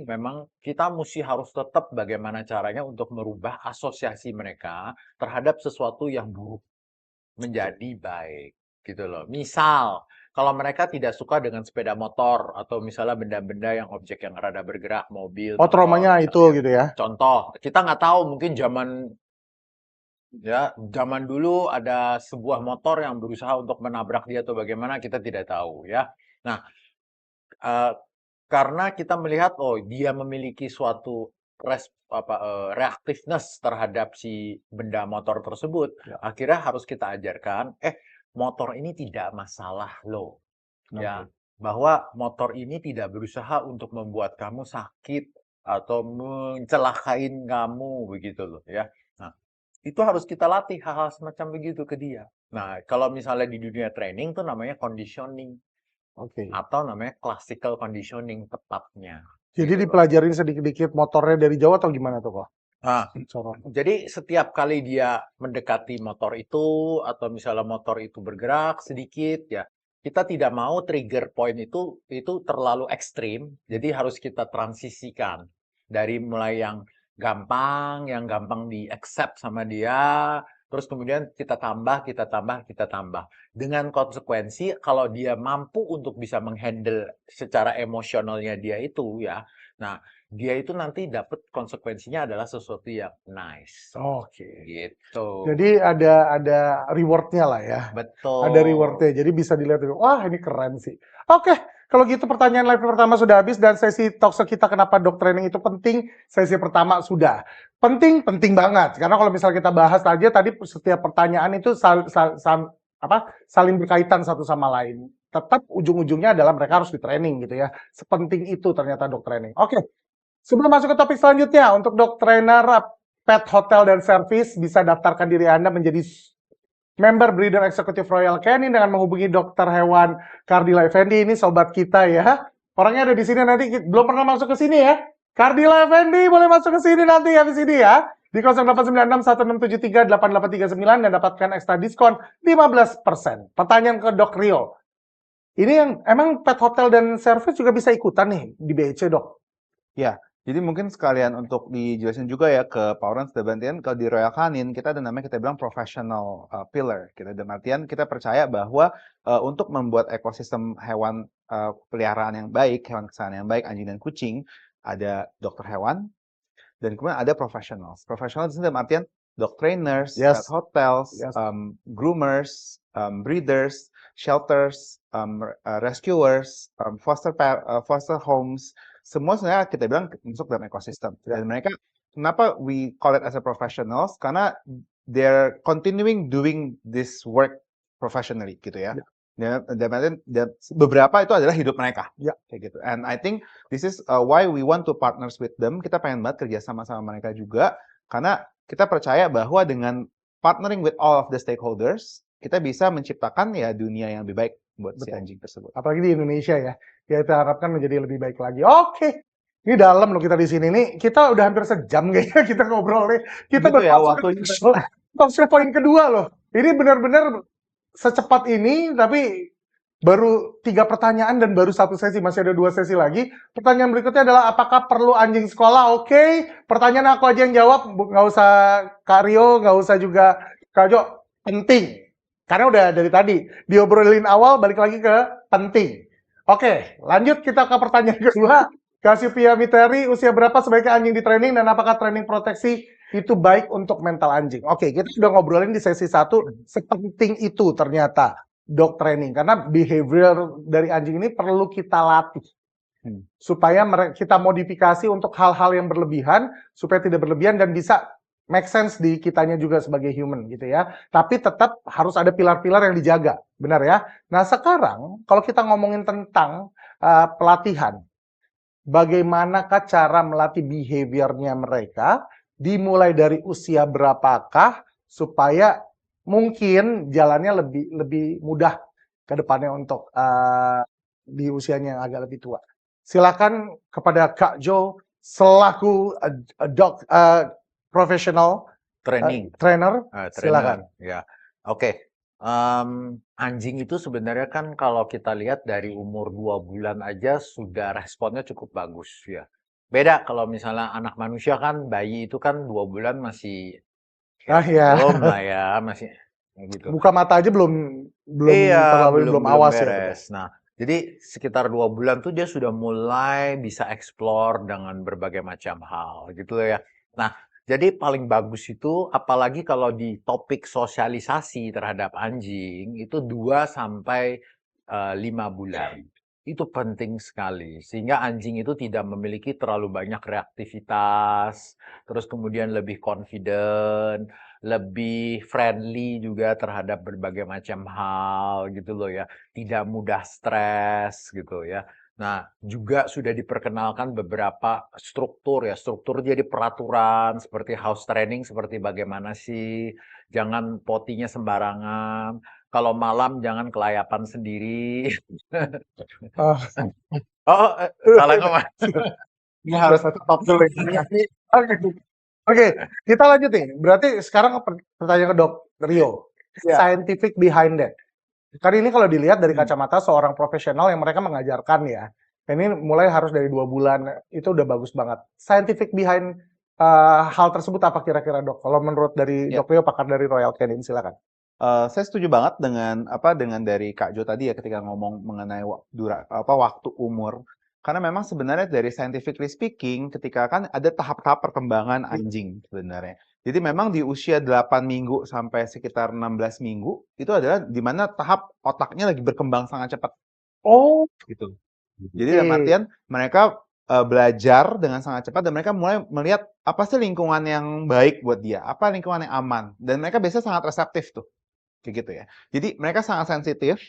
memang kita harus tetap bagaimana caranya untuk merubah asosiasi mereka terhadap sesuatu yang buruk menjadi baik gitu loh. Misal, kalau mereka tidak suka dengan sepeda motor atau misalnya benda-benda yang objek yang rada bergerak, mobil, Oh, motor traumanya itu misalnya. gitu ya. Contoh, kita nggak tahu mungkin zaman dulu ada sebuah motor yang berusaha untuk menabrak dia atau bagaimana kita tidak tahu ya. Nah, eh, karena kita melihat oh dia memiliki suatu reactiveness terhadap si benda motor tersebut, Ya. akhirnya harus kita ajarkan, motor ini tidak masalah loh, ya, bahwa motor ini tidak berusaha untuk membuat kamu sakit atau mencelakain kamu begitu loh ya. Nah, itu harus kita latih hal-hal semacam begitu ke dia. Nah, kalau misalnya di dunia training tuh namanya conditioning Oke. atau namanya classical conditioning tepatnya. Jadi Gitu loh. dipelajarin sedikit-dikit motornya dari jauh atau gimana tuh kok? Nah, Cara. jadi setiap kali dia mendekati motor itu atau misalnya motor itu bergerak sedikit ya, kita tidak mau trigger point itu terlalu ekstrim. Jadi harus kita transisikan dari mulai yang gampang di-accept sama dia, terus kemudian kita tambah. Dengan konsekuensi kalau dia mampu untuk bisa menghandle secara emosionalnya dia itu ya. Nah, dia itu nanti dapat konsekuensinya adalah sesuatu yang nice. Oke. Gitu. Jadi ada reward-nya lah ya. Betul. Ada reward-nya. Jadi bisa dilihat dulu. Wah, ini keren sih. Oke, kalau gitu pertanyaan live pertama sudah habis dan sesi talkshow kita kenapa dog training itu penting, sesi pertama sudah. Penting banget. Karena kalau misal kita bahas aja tadi setiap pertanyaan itu saling berkaitan satu sama lain. Tetap ujung-ujungnya adalah mereka harus di training gitu ya. Sepenting itu ternyata dog training. Oke. Sebelum masuk ke topik selanjutnya, untuk dog trainer pet hotel dan service bisa daftarkan diri Anda menjadi member Breeder Eksekutif Royal Canin dengan menghubungi dokter hewan Kardila Effendi. Ini sobat kita ya. Orangnya ada di sini, nanti belum pernah masuk ke sini ya. Kardila Effendi boleh masuk ke sini nanti habis ini ya. Di 089616738839 dan dapatkan ekstra diskon 15%. Pertanyaan ke Dok Rio. Ini yang emang pet hotel dan service juga bisa ikutan nih di BEC, Dok? Ya, jadi mungkin sekalian untuk dijelasin juga ya ke Pak Oran dan Bantian, kalau di Royal Canin kita ada namanya kita bilang professional pillar. Kita dalam artian kita percaya bahwa untuk membuat ekosistem hewan peliharaan yang baik, hewan kesayangan yang baik, anjing dan kucing, ada dokter hewan dan kemudian ada professionals. Professional di sini dalam artian dog trainers, Yes. pet hotels, Yes. groomers, breeders, shelters, rescuers, foster homes. Semua sebenarnya kita bilang masuk dalam ekosistem. Dan mereka, kenapa we call it as a professionals? Karena they're continuing doing this work professionally gitu ya. Dan beberapa itu adalah hidup mereka. Kayak gitu. And I think this is why we want to partners with them. Kita pengen banget kerja sama mereka juga. Karena kita percaya bahwa dengan partnering with all of the stakeholders, kita bisa menciptakan ya dunia yang lebih baik buat si anjing tersebut. Apalagi di Indonesia ya. Kita harapkan menjadi lebih baik lagi. Oke. Ini dalam loh kita di sini nih. Kita udah hampir sejam kayaknya kita ngobrol nih. Kita Gitu ya, masuk ke poin kedua loh. Ini benar-benar secepat ini, tapi baru 3 pertanyaan dan baru 1 sesi. Masih ada 2 sesi lagi. Pertanyaan berikutnya adalah apakah perlu anjing sekolah? Oke. Pertanyaan aku aja yang jawab. Nggak usah Kak Rio, nggak usah juga Kak Jo. Penting. Karena udah dari tadi diobrolin awal, balik lagi ke penting. Oke, lanjut kita ke pertanyaan kedua. Cassiopeia Miteri, usia berapa sebaiknya anjing di training dan apakah training proteksi itu baik untuk mental anjing? Oke, kita udah ngobrolin di sesi 1, sepenting itu ternyata dog training. Karena behavior dari anjing ini perlu kita latih. Supaya kita modifikasi untuk hal-hal yang berlebihan, supaya tidak berlebihan dan bisa make sense di kitanya juga sebagai human gitu ya. Tapi tetap harus ada pilar-pilar yang dijaga, benar ya. Nah sekarang kalau kita ngomongin tentang pelatihan, bagaimanakah cara melatih behaviornya mereka, dimulai dari usia berapakah supaya mungkin jalannya lebih mudah ke depannya untuk di usianya yang agak lebih tua. Silakan kepada Kak Jo selaku professional trainer, silakan. Ya, oke. Anjing itu sebenarnya kan kalau kita lihat dari umur 2 bulan aja sudah responnya cukup bagus ya. Beda kalau misalnya anak manusia kan, bayi itu kan 2 bulan masih belum lah ya, masih gitu. Buka mata aja belum awas beres. Ya. Nah, jadi sekitar 2 bulan tuh dia sudah mulai bisa explore dengan berbagai macam hal gitu ya. Nah, jadi paling bagus itu apalagi kalau di topik sosialisasi terhadap anjing itu 2 sampai 5 bulan. Itu penting sekali sehingga anjing itu tidak memiliki terlalu banyak reaktivitas, terus kemudian lebih confident, lebih friendly juga terhadap berbagai macam hal gitu loh ya. Tidak mudah stres gitu ya. Nah, juga sudah diperkenalkan beberapa struktur ya. Struktur jadi peraturan seperti house training seperti bagaimana sih. Jangan pottinya sembarangan. Kalau malam jangan kelayapan sendiri. Salah nggak? Ini harus tetap dulu. Oke, kita lanjut nih. Berarti sekarang pertanyaan ke Dok Rio. Scientific behind that. Karena ini kalau dilihat dari kacamata seorang profesional yang mereka mengajarkan ya. Ini mulai harus dari 2 bulan, itu udah bagus banget. Scientific behind hal tersebut apa kira-kira Dok? Kalau menurut dari Dok Rio, pakar dari Royal Canin, silakan. Saya setuju banget dengan dari Kak Jo tadi ya ketika ngomong mengenai waktu umur. Karena memang sebenarnya dari scientifically speaking, ketika kan ada tahap-tahap perkembangan anjing sebenarnya. Jadi memang di usia 8 minggu sampai sekitar 16 minggu, itu adalah di mana tahap otaknya lagi berkembang sangat cepat. Oh. Gitu. Jadi dalam artian mereka belajar dengan sangat cepat dan mereka mulai melihat apa sih lingkungan yang baik buat dia, apa lingkungan yang aman. Dan mereka biasanya sangat reseptif tuh. Kayak gitu ya. Jadi mereka sangat sensitif.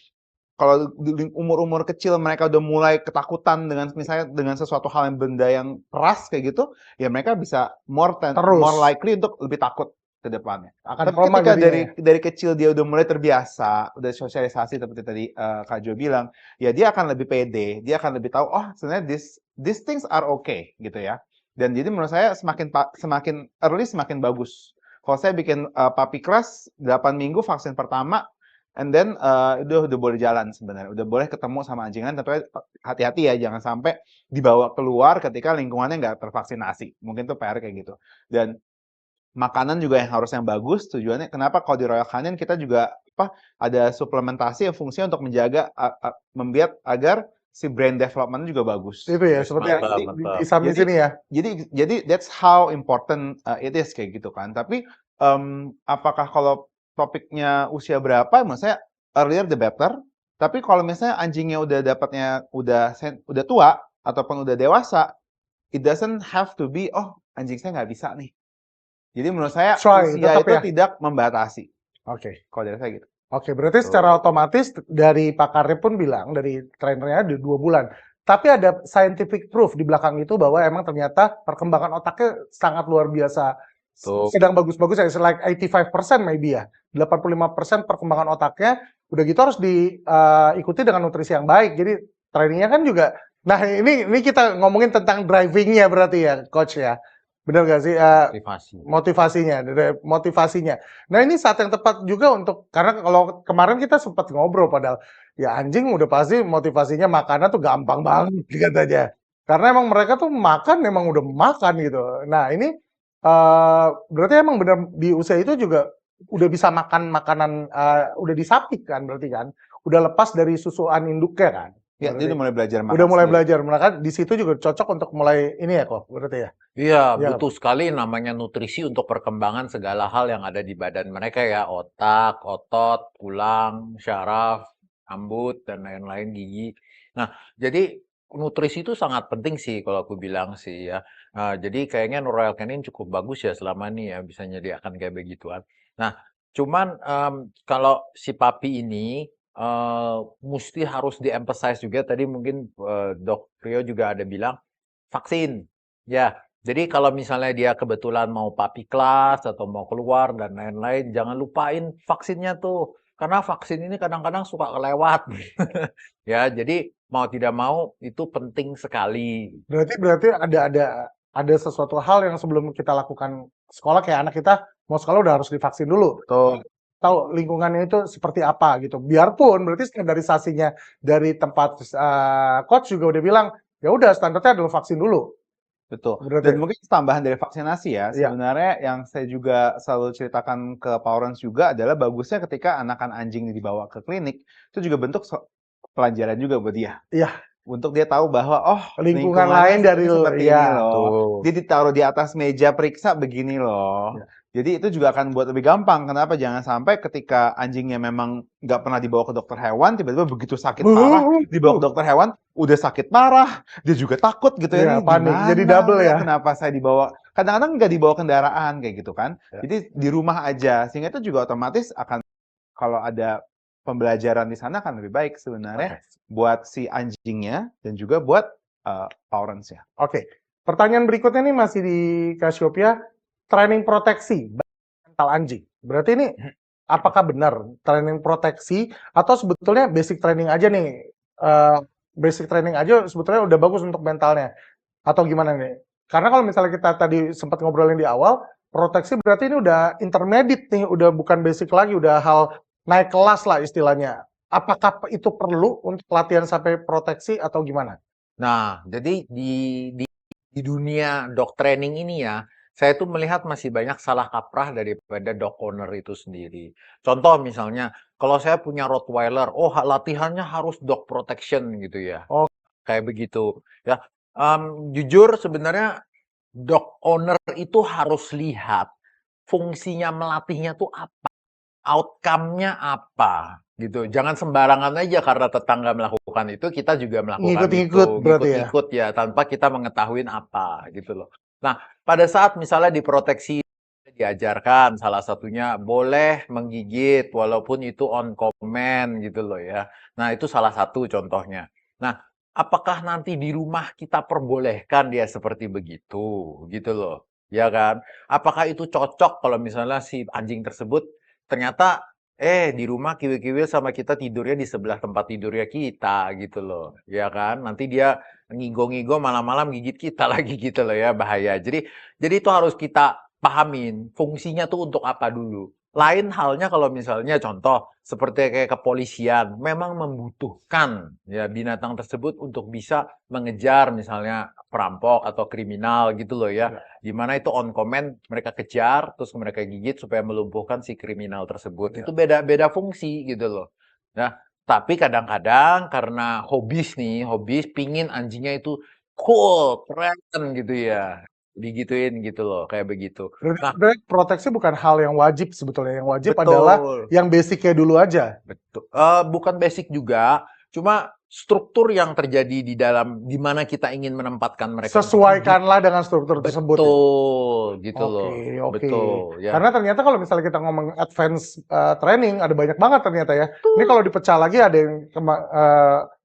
Kalau di umur-umur kecil mereka udah mulai ketakutan dengan misalnya dengan sesuatu hal yang benda yang keras kayak gitu, ya mereka bisa more likely untuk lebih takut ke depannya. Akan Tapi trauma ketika jadinya ya. dari kecil dia udah mulai terbiasa, udah sosialisasi seperti tadi Kak Jo bilang, ya dia akan lebih pede, dia akan lebih tahu, oh sebenarnya these things are okay gitu ya. Dan jadi menurut saya semakin early semakin bagus. Kalau saya bikin puppy class 8 minggu vaksin pertama, and then udah boleh jalan sebenarnya, udah boleh ketemu sama anjing lain, tapi hati-hati ya, jangan sampai dibawa keluar ketika lingkungannya nggak tervaksinasi. Mungkin tuh PR kayak gitu. Dan makanan juga yang harus yang bagus, tujuannya kenapa kalau di Royal Canin kita juga ada suplementasi yang fungsinya untuk menjaga membuat agar si brain development juga bagus. Itu ya, Yes, seperti yang mantap, di mantap. samping Jadi sini ya. jadi that's how important it is kayak gitu kan. Tapi apakah kalau topiknya usia berapa, menurut saya earlier the better. Tapi kalau misalnya anjingnya udah dapatnya udah tua ataupun udah dewasa, it doesn't have to be oh anjing saya nggak bisa nih. Jadi menurut saya Try, usia tetap itu ya. tidak membatasi. Oke. Kalau dari saya gitu. Oke, berarti Tuh. secara otomatis dari pakarnya pun bilang, dari trainernya di 2 bulan. Tapi ada scientific proof di belakang itu bahwa emang ternyata perkembangan otaknya sangat luar biasa. Tuh. Sedang bagus-bagus ya, it's like 85% maybe ya. 85% perkembangan otaknya, udah gitu harus diikuti dengan nutrisi yang baik. Jadi trainingnya kan juga, nah ini kita ngomongin tentang drivingnya berarti ya, coach ya. Benar nggak sih? Motivasi. Motivasinya. Nah ini saat yang tepat juga untuk, karena kalau kemarin kita sempat ngobrol padahal, ya anjing udah pasti motivasinya makanan tuh gampang banget katanya. Karena emang mereka tuh makan emang udah makan gitu. Nah ini berarti emang benar di usia itu juga udah bisa makan makanan, udah disapik kan berarti kan? Udah lepas dari susuan induknya kan? Ya, dia udah mulai belajar makan Udah mulai sendiri. belajar, maka di situ juga cocok untuk mulai ini ya kok, berarti ya? Iya, Iya, butuh sekali namanya nutrisi untuk perkembangan segala hal yang ada di badan mereka ya, otak, otot, tulang, syaraf, rambut, dan lain-lain, gigi. Nah, jadi nutrisi itu sangat penting sih kalau aku bilang sih ya. Jadi kayaknya Royal Canin cukup bagus ya selama ini ya bisa menyediakan kayak begituan. Nah, cuman kalau si papi ini mesti harus di-emphasize juga tadi mungkin Dok Rio juga ada bilang vaksin. Ya, jadi kalau misalnya dia kebetulan mau puppy class atau mau keluar dan lain-lain, jangan lupain vaksinnya tuh. Karena vaksin ini kadang-kadang suka kelewat. Ya, jadi mau tidak mau itu penting sekali. Berarti ada sesuatu hal yang sebelum kita lakukan sekolah, kayak anak kita mau sekolah udah harus divaksin dulu. Tuh. Tahu lingkungannya itu seperti apa gitu. Biarpun berarti standarisasinya dari tempat coach juga udah bilang, ya udah standarnya adalah vaksin dulu. Betul. Berarti Dan mungkin tambahan dari vaksinasi ya, Iya. sebenarnya yang saya juga selalu ceritakan ke Powerance juga adalah bagusnya ketika anakan anjing dibawa ke klinik, itu juga bentuk pelajaran juga buat dia. Iya. Untuk dia tahu bahwa oh Lingkungan lingkungannya lain dari seperti iya. ini loh. Tuh. Dia ditaruh di atas meja periksa begini loh. Iya. Jadi itu juga akan buat lebih gampang. Kenapa? Jangan sampai ketika anjingnya memang nggak pernah dibawa ke dokter hewan, tiba-tiba begitu sakit parah, dibawa ke dokter hewan, udah sakit parah, dia juga takut gitu Iya, ya. Ini panik. gimana Jadi double ya. Kenapa saya dibawa? Kadang-kadang nggak dibawa kendaraan kayak gitu kan. Ya. Jadi di rumah aja. Sehingga itu juga otomatis akan, kalau ada pembelajaran di sana akan lebih baik sebenarnya buat si anjingnya dan juga buat Powerance-nya. Oke. Pertanyaan berikutnya nih masih di Cassiopeia, training proteksi mental anjing. Berarti ini apakah benar training proteksi atau sebetulnya basic training aja nih? Basic training aja sebetulnya udah bagus untuk mentalnya atau gimana nih? Karena kalau misalnya kita tadi sempat ngobrolin di awal, proteksi berarti ini udah intermediate nih, udah bukan basic lagi, udah hal naik kelas lah istilahnya. Apakah itu perlu untuk latihan sampai proteksi atau gimana? Nah, jadi di dunia dog training ini ya, saya tuh melihat masih banyak salah kaprah daripada dog owner itu sendiri. Contoh misalnya, kalau saya punya Rottweiler, oh latihannya harus dog protection gitu ya. Oh. Kayak begitu. Ya, jujur sebenarnya dog owner itu harus lihat fungsinya melatihnya tuh apa, outcome-nya apa gitu. Jangan sembarangan aja karena tetangga melakukan itu, kita juga melakukan Ngikut-ngikut itu. berarti ya? Ngikut-ngikut ya, tanpa kita mengetahui apa gitu loh. Nah, pada saat misalnya diproteksi, diajarkan salah satunya boleh menggigit walaupun itu on command gitu loh ya. Nah, itu salah satu contohnya. Nah, apakah nanti di rumah kita perbolehkan dia seperti begitu gitu loh. ya kan? Apakah itu cocok kalau misalnya si anjing tersebut ternyata di rumah kiwil-kiwil sama kita tidurnya di sebelah tempat tidurnya kita gitu loh, ya kan? Nanti dia ngigo-ngigo malam-malam gigit kita lagi gitu loh ya, bahaya. Jadi itu harus kita pahamin fungsinya tuh untuk apa dulu. Lain halnya kalau misalnya contoh seperti kayak kepolisian memang membutuhkan ya binatang tersebut untuk bisa mengejar misalnya perampok atau kriminal gitu loh ya. Di mana itu on command mereka kejar terus mereka gigit supaya melumpuhkan si kriminal tersebut. Itu beda-beda fungsi gitu loh. Nah, tapi kadang-kadang karena hobis pingin anjingnya itu cool, keren gitu ya. Digituin gitu loh, kayak begitu. Berarti Nah, sebenarnya proteksi bukan hal yang wajib sebetulnya. Yang wajib adalah betul. yang basicnya dulu aja. Betul. Bukan basic juga, cuma struktur yang terjadi di dalam di mana kita ingin menempatkan mereka untuk hidup. Sesuaikanlah dengan struktur tersebut. Betul, gitu loh. Oke. Betul, ya. Karena ternyata kalau misalnya kita ngomong advance training, ada banyak banget ternyata ya. Ini kalau dipecah lagi ada yang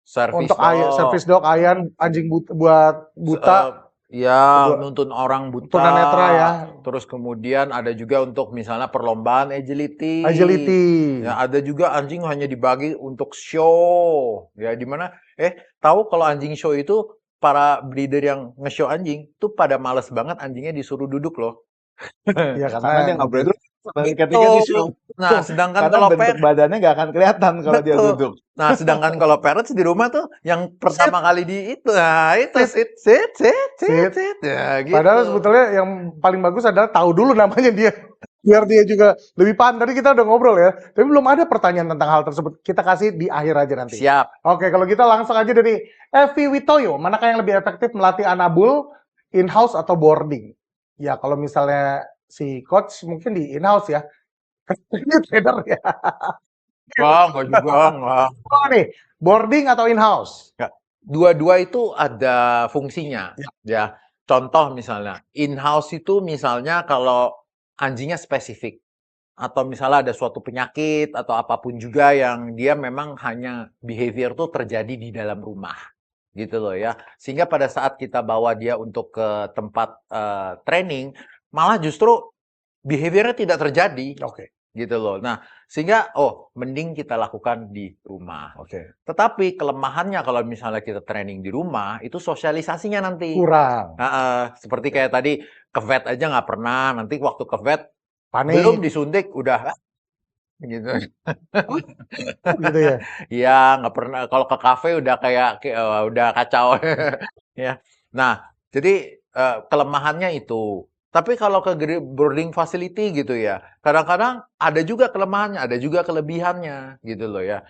Service untuk service dog, Ayan, anjing buat buta, ya, buat nuntun orang buta. tunanetra ya. Terus kemudian ada juga untuk misalnya perlombaan agility. Agility. Ya, ada juga anjing hanya dibagi untuk show. Ya, di mana tahu kalau anjing show itu para breeder yang nge-show anjing tuh pada males banget anjingnya disuruh duduk loh. Ya Karena dia karena nggak boleh duduk ketika di show. Nah, sedangkan Karena kalau bentuk badannya nggak akan kelihatan kalau dia betul. duduk. Nah, sedangkan kalau parrots di rumah tuh yang pertama kali di itu, nah itu sit. Ya, gitu. padahal sebetulnya yang paling bagus adalah tahu dulu namanya dia. Biar dia juga lebih paham. Tadi kita udah ngobrol ya. Tapi belum ada pertanyaan tentang hal tersebut. Kita kasih di akhir aja nanti. Siap. Oke, kalau kita langsung aja dari Evi Witoyo. Manakah yang lebih efektif melatih anabul, in-house atau boarding? Ya, kalau misalnya si coach mungkin di in-house ya. Ini trainer ya. Enggak juga, enggak. Oh nih, boarding atau in-house? Dua-dua itu ada fungsinya. Ya. Contoh misalnya, in-house itu misalnya kalau anjingnya spesifik. Atau misalnya ada suatu penyakit atau apapun juga yang dia memang hanya behavior tuh terjadi di dalam rumah. Gitu loh ya. Sehingga pada saat kita bawa dia untuk ke tempat training, malah justru behaviornya tidak terjadi. Oke. Gitu loh. Nah, sehingga mending kita lakukan di rumah. Oke. Tetapi kelemahannya kalau misalnya kita training di rumah, itu sosialisasinya nanti. Kurang. Seperti kayak tadi, ke vet aja nggak pernah. Nanti waktu ke vet, Panik. belum disuntik, udah gitu. Gitu ya. Iya, nggak pernah. Kalau ke kafe udah kayak udah kacau. Ya. Nah, jadi kelemahannya itu. Tapi kalau ke boarding facility gitu ya, kadang-kadang ada juga kelemahannya, ada juga kelebihannya gitu loh ya.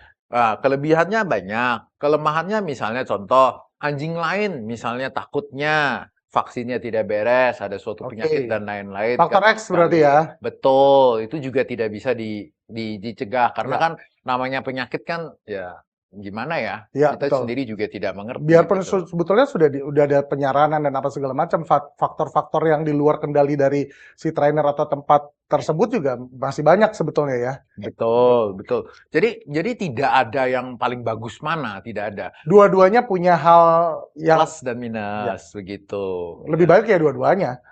Kelebihannya banyak, kelemahannya misalnya contoh anjing lain misalnya takutnya vaksinnya tidak beres, ada suatu penyakit dan lain-lain. Faktor gampang X berarti sekali. ya. Betul, itu juga tidak bisa dicegah karena Ya. kan namanya penyakit kan ya gimana ya? Ya, Kita betul. sendiri juga tidak mengerti. Biarpun gitu. sebetulnya udah ada penyaranan dan apa segala macam faktor-faktor yang di luar kendali dari si trainer atau tempat tersebut juga masih banyak sebetulnya ya. Betul, betul. Jadi tidak ada yang paling bagus mana, tidak ada. Dua-duanya punya hal yang Plus dan minus begitu. lebih baik ya dua-duanya.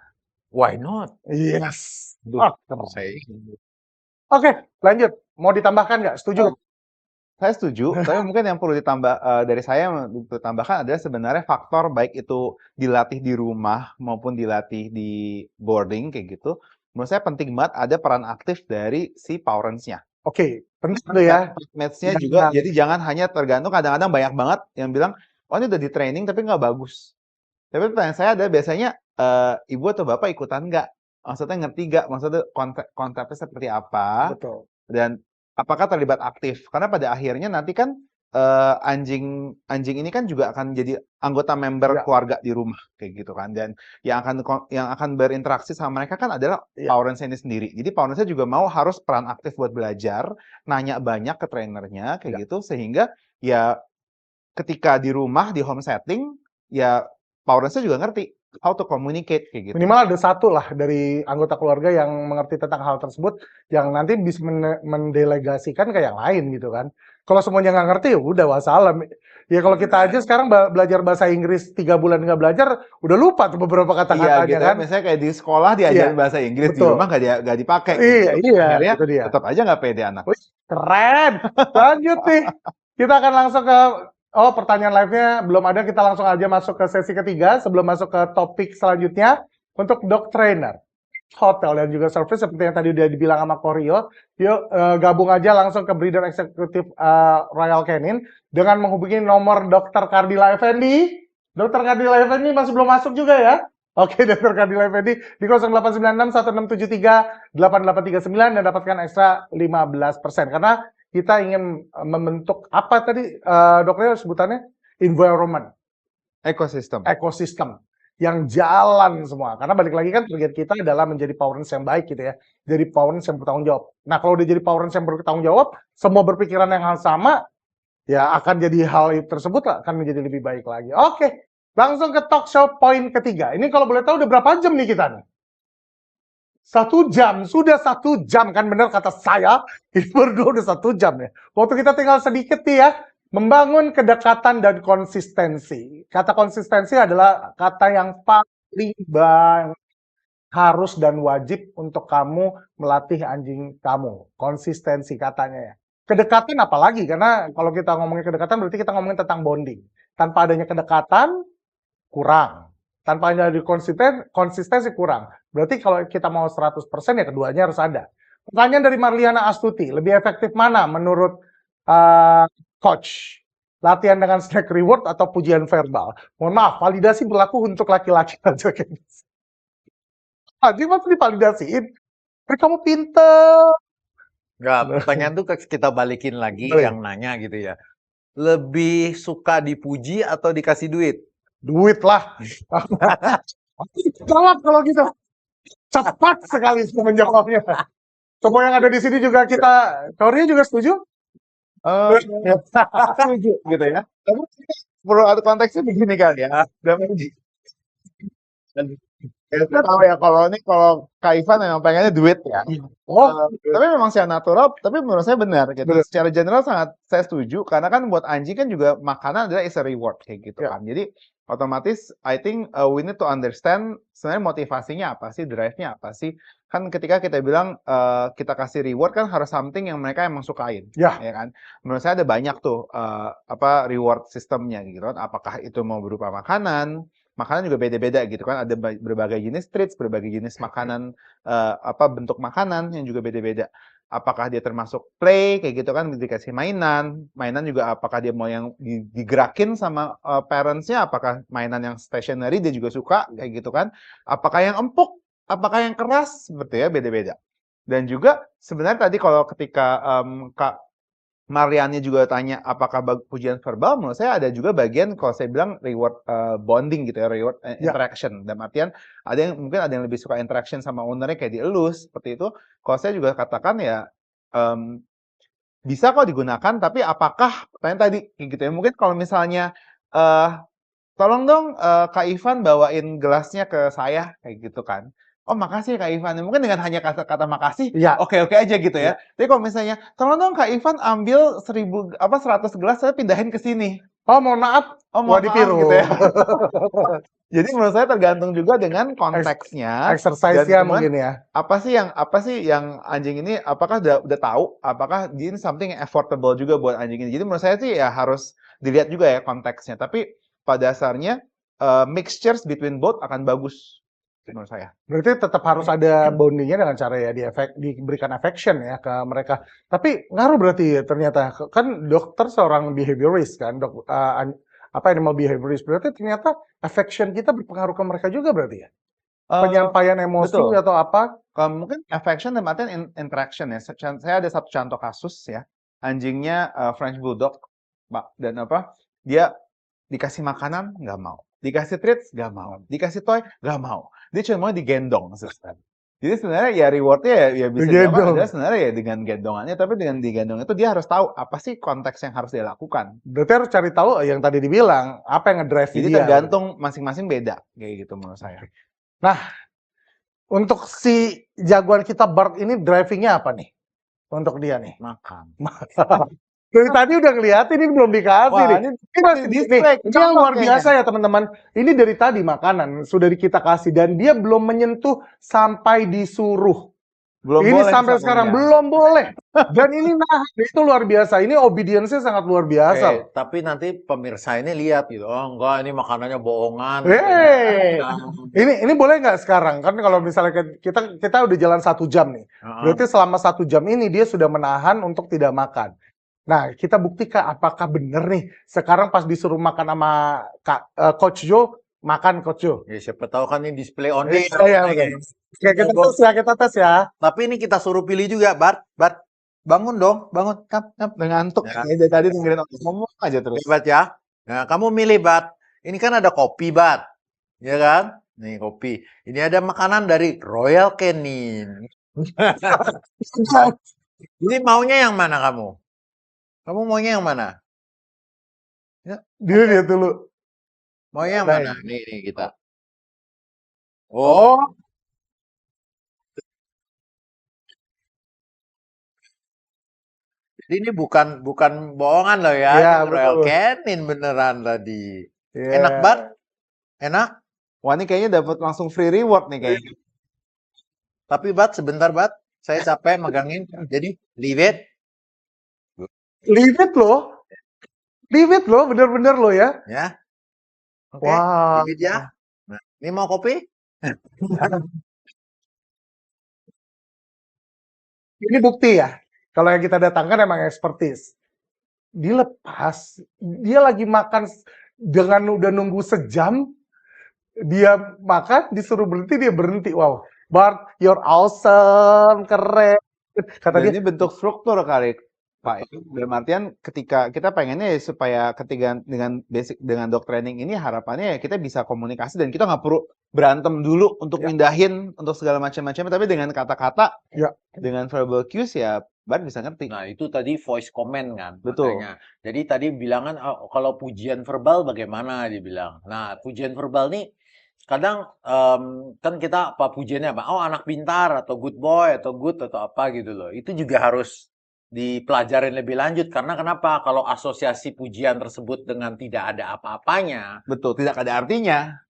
Why not? Yes. Duh, keren. Oke, lanjut. Mau ditambahkan nggak? Setuju? Saya setuju, tapi mungkin yang perlu ditambah dari saya yang perlu ditambahkan adalah sebenarnya faktor baik itu dilatih di rumah maupun dilatih di boarding kayak gitu. Menurut saya penting banget ada peran aktif dari si parents-nya. Oke, penting tuh ya. Match-nya juga, jadi jangan hanya tergantung, kadang-kadang banyak banget yang bilang, oh ini udah di training tapi nggak bagus. Tapi pertanyaan saya ada biasanya, ibu atau bapak ikutan nggak? Maksudnya ngerti nggak? Maksudnya konsepnya seperti apa? Betul. Dan apakah terlibat aktif? Karena pada akhirnya nanti kan anjing ini kan juga akan jadi anggota member keluarga di rumah kayak gitu kan. Dan yang akan berinteraksi sama mereka kan adalah parents ini sendiri. Jadi parents juga mau harus peran aktif buat belajar, nanya banyak ke trainernya kayak gitu sehingga ya ketika di rumah di home setting ya parents juga ngerti how to communicate kayak gitu. Minimal ada satu lah dari anggota keluarga yang mengerti tentang hal tersebut, yang nanti bisa mendelegasikan ke yang lain gitu kan. Kalau semuanya nggak ngerti, ya udah wassalam. Ya kalau kita aja sekarang belajar bahasa Inggris 3 bulan nggak belajar, udah lupa tuh beberapa Iya kata-katanya gitu ya, kan. misalnya kayak di sekolah diajarin Iya, bahasa Inggris, di betul. rumah nggak dipakai. Iya, gitu. iya, Akhirnya itu dia. tetap aja nggak pede anak. Wih, keren. Lanjut nih. Kita akan langsung ke pertanyaan live-nya belum ada, kita langsung aja masuk ke sesi ketiga sebelum masuk ke topik selanjutnya untuk dog trainer, hotel dan juga service seperti yang tadi udah dibilang sama Koryo. Yuk gabung aja langsung ke breeder eksekutif Royal Canin dengan menghubungi nomor Dr. Kardila Effendi. Dr. Kardila Effendi masih belum masuk juga ya? Oke, Dr. Kardila Effendi di 0896 1673 8839 dan dapatkan ekstra 15%. Karena kita ingin membentuk apa tadi dokter sebutannya? Environment. Ekosistem yang jalan semua. Karena balik lagi kan target kita adalah menjadi Powerens yang baik gitu ya. Jadi Powerens yang bertanggung jawab. Nah kalau udah jadi Powerens yang bertanggung jawab, semua berpikiran yang hal sama, ya akan jadi hal tersebut akan menjadi lebih baik lagi. Oke, langsung ke talk show poin ketiga. Ini kalau boleh tahu udah berapa jam nih kita nih? 1 jam, sudah 1 jam kan benar kata saya. Ini berdua udah 1 jam ya. Waktu kita tinggal sedikit nih ya. Membangun kedekatan dan konsistensi. Kata konsistensi adalah kata yang paling harus dan wajib untuk kamu melatih anjing kamu. Konsistensi katanya ya. Kedekatan apalagi, karena kalau kita ngomongin kedekatan berarti kita ngomongin tentang bonding. Tanpa adanya kedekatan, kurang. Tanpa adanya konsistensi kurang. Berarti kalau kita mau 100% ya keduanya harus ada. Pertanyaan dari Marliana Astuti, lebih efektif mana menurut coach? Latihan dengan snack reward atau pujian verbal? Mohon maaf, validasi berlaku untuk laki-laki aja. Anjing masih divalidasiin. Kamu pinter. Enggak, pertanyaan tuh kita balikin lagi yang nanya gitu ya. Lebih suka dipuji atau dikasih duit? Duit lah. Jawab kalau gitu. Cepat sekali menjawabnya. Semua yang ada di sini juga kita, Korea juga setuju? Setuju gitu ya. Tapi perlu ada konteksnya begini kan ya. Saya tahu ya kalau Kak Ivan memang pengennya duit ya. Tapi memang secara natural, tapi menurut saya benar gitu. Secara general sangat saya setuju karena kan buat anjing kan juga makanan adalah is a reward kayak gitu kan. Jadi otomatis I think we need to understand sebenarnya motivasinya apa sih, drive-nya apa sih. Kan ketika kita bilang kita kasih reward kan harus something yang mereka emang sukain, ya kan. Menurut saya ada banyak tuh reward sistemnya gitu kan. Apakah itu mau berupa makanan juga beda-beda gitu kan, ada berbagai jenis treats, berbagai jenis makanan, bentuk makanan yang juga beda-beda. Apakah dia termasuk play kayak gitu kan, dikasih mainan juga apakah dia mau yang digerakin sama parents-nya, apakah mainan yang stationary dia juga suka kayak gitu kan, apakah yang empuk, apakah yang keras, seperti ya beda-beda. Dan juga sebenarnya tadi kalau ketika Kak Mariannya juga tanya apakah pujian verbal, menurut saya ada juga bagian kalau saya bilang reward bonding gitu ya, reward interaction. Dalam artian mungkin ada yang lebih suka interaction sama ownernya kayak dielus seperti itu. Kalau saya juga katakan ya bisa kok digunakan, tapi apakah pertanyaan tadi kayak gitu ya, mungkin kalau misalnya tolong dong Kak Ivan bawain gelasnya ke saya kayak gitu kan. Oh makasih Kak Ivan. Mungkin dengan hanya kata makasih, oke aja gitu ya. Tapi kalau misalnya, tolong dong Kak Ivan ambil 100 gelas, saya pindahin ke sini. Oh mohon maaf, mau ditiru gitu ya. Jadi menurut saya tergantung juga dengan konteksnya, exercise-nya mungkin ya. Apa sih yang anjing ini, apakah udah tahu, apakah ini something yang affordable juga buat anjing ini. Jadi menurut saya sih ya harus dilihat juga ya konteksnya. Tapi pada dasarnya mixtures between both akan bagus. Menurut saya. Berarti tetap harus ada bondingnya dengan cara ya diberikan affection ya ke mereka. Tapi ngaruh berarti ya, ternyata kan dokter seorang behaviorist kan, animal behaviorist, berarti ternyata affection kita berpengaruh ke mereka juga berarti ya. Penyampaian emosi betul. Atau apa? Mungkin affection dan artian interaction ya. Saya ada satu contoh kasus ya, anjingnya French Bulldog, dan dia dikasih makanan nggak mau. Dikasih treats, nggak mau. Dikasih toy, nggak mau. Dia cuma mau digendong. Jadi sebenarnya ya rewardnya ya bisa dilakukan Digendong. adalah sebenarnya ya dengan gendongannya, tapi dengan digendong itu dia harus tahu apa sih konteks yang harus dia lakukan. Berarti harus cari tahu yang tadi dibilang, apa yang ngedrive Jadi dia. tergantung masing-masing beda kayak gitu menurut saya. Nah, untuk si jagoan kita Bart ini drivingnya apa nih? Untuk dia nih. Makan. Dari tadi udah ngeliatin, ini belum dikasih Wah, nih. ini Ini masih di nih, display, ini yang luar cakep biasa ya teman-teman. Ini dari tadi makanan sudah kita kasih dan dia belum menyentuh sampai disuruh. Belum Ini boleh sampai saat sekarang mengenyang. belum boleh. Dan ini nahan, itu luar biasa. Ini obedience-nya sangat luar biasa. loh. Tapi nanti pemirsa ini lihat gitu, oh enggak ini makanannya bohongan. Ini boleh nggak sekarang? Kan kalau misalnya kita udah jalan 1 jam nih. Berarti selama 1 jam ini dia sudah menahan untuk tidak makan. Nah, kita buktikan apakah bener nih. Sekarang pas disuruh makan sama Coach Joe, makan Coach Joe. Ya, siapa tahu kan ini display only. Iya, betul. Oke, kita tes ya. Tapi ini kita suruh pilih juga, Bart, bangun dong, bangun, kap. Ngantuk. Ya. Dari tadi dengerin orang ngomong aja terus. Bat ya. Nah, kamu milih, Bat. Ini kan ada kopi, Bat. Ya kan? Nih, kopi. Ini ada makanan dari Royal Canin. Jadi maunya yang mana kamu? Kamu maunya yang mana? Dia lihat dulu. Maunya yang mana? Nih kita. Oh, Jadi ini bukan bohongan loh ya. Iya, Ini Royal betul. Canin beneran tadi. Iya. Enak banget. Enak. Wah, ini kayaknya dapat langsung free reward nih kayaknya. Tapi Bat, sebentar Bat. Saya capek megangin. Jadi, leave it. Leave it loh. Leave it loh, bener-bener loh ya. Ya. Oke, Wah. leave it ya. Nah, ini mau kopi? Ini bukti ya. Kalau yang kita datangkan emang expertise. Dilepas, dia lagi makan dengan udah nunggu sejam, dia makan, disuruh berhenti, dia berhenti. Wow, Bart, you're awesome, keren. Kata Dan dia, ini bentuk struktur kali, Pak. Dalam artian ketika kita pengennya ya supaya ketika dengan dog training ini harapannya ya kita bisa komunikasi dan kita nggak perlu berantem dulu untuk Ya. mindahin untuk segala macam-macam, tapi dengan kata-kata, Ya. dengan verbal cues ya Bart bisa ngerti. Nah, itu tadi voice comment kan. Betul. Makanya. Jadi tadi bilangan kalau pujian verbal bagaimana dibilang. Nah, pujian verbal nih kadang kan kita apa pujiannya apa? Oh, anak pintar atau good boy atau good atau apa gitu loh. Itu juga harus dipelajarin lebih lanjut karena kenapa? Kalau asosiasi pujian tersebut dengan tidak ada apa-apanya, Betul, tidak ada artinya.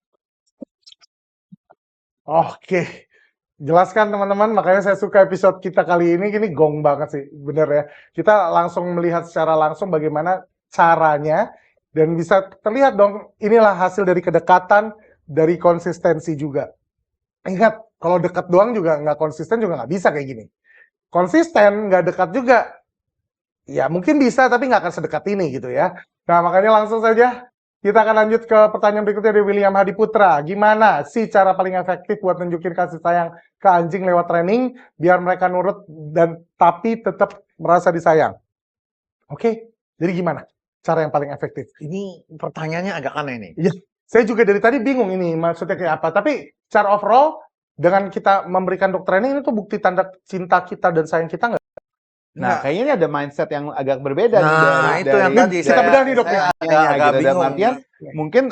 oke. Jelaskan teman-teman, makanya saya suka episode kita kali ini gong banget sih, bener ya. Kita langsung melihat secara langsung bagaimana caranya, dan bisa terlihat dong, inilah hasil dari kedekatan, dari konsistensi juga. Ingat, kalau dekat doang juga nggak konsisten juga nggak bisa kayak gini. Konsisten, nggak dekat juga, ya mungkin bisa, tapi nggak akan sedekat ini gitu ya. Nah, makanya langsung saja kita akan lanjut ke pertanyaan berikutnya dari William Hadi Putra. Gimana sih cara paling efektif buat nunjukin kasih sayang ke anjing lewat training biar mereka nurut dan tapi tetap merasa disayang? Oke, jadi gimana cara yang paling efektif? ini pertanyaannya agak aneh nih. Iya, saya juga dari tadi bingung ini maksudnya kayak apa. Tapi cara overall dengan kita memberikan dog training itu bukti tanda cinta kita dan sayang kita nggak? Nah, kayaknya ini ada mindset yang agak berbeda nih Nah, itu yang tadi kita bedah nih, Dok, ya. saya Iya, agak gitu. Dalam bingung. artian mungkin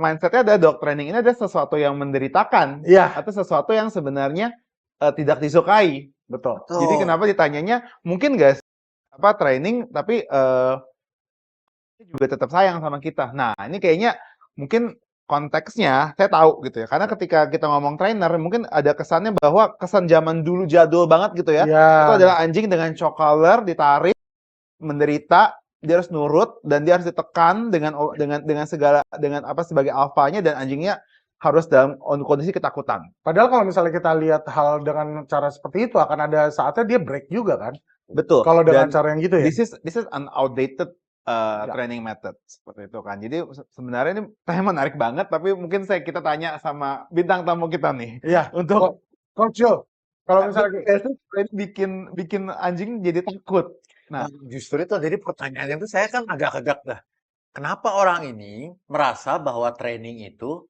mindsetnya ada dog training ini ada sesuatu yang menderitakan Iya, atau sesuatu yang sebenarnya tidak disukai. betul. Jadi kenapa ditanyanya mungkin nggak training tapi juga tetap sayang sama kita. Nah, ini kayaknya mungkin konteksnya saya tahu gitu ya. Karena ketika kita ngomong trainer mungkin ada kesannya bahwa kesan zaman dulu jadul banget gitu ya. Iya. Itu adalah anjing dengan shock collar ditarik, menderita, dia harus nurut dan dia harus ditekan dengan segala sebagai alfanya dan anjingnya harus dalam kondisi ketakutan. Padahal kalau misalnya kita lihat hal dengan cara seperti itu akan ada saatnya dia break juga kan? Betul. Kalau dengan Dan cara yang gitu ya. This is an outdated training method seperti itu kan. Jadi sebenarnya ini menarik banget, tapi mungkin kita tanya sama bintang tamu kita nih Iya. untuk Coach Joe, kalau misalnya bikin anjing jadi takut. Nah, justru itu jadi pertanyaannya itu saya kan agak dah. Kenapa orang ini merasa bahwa training itu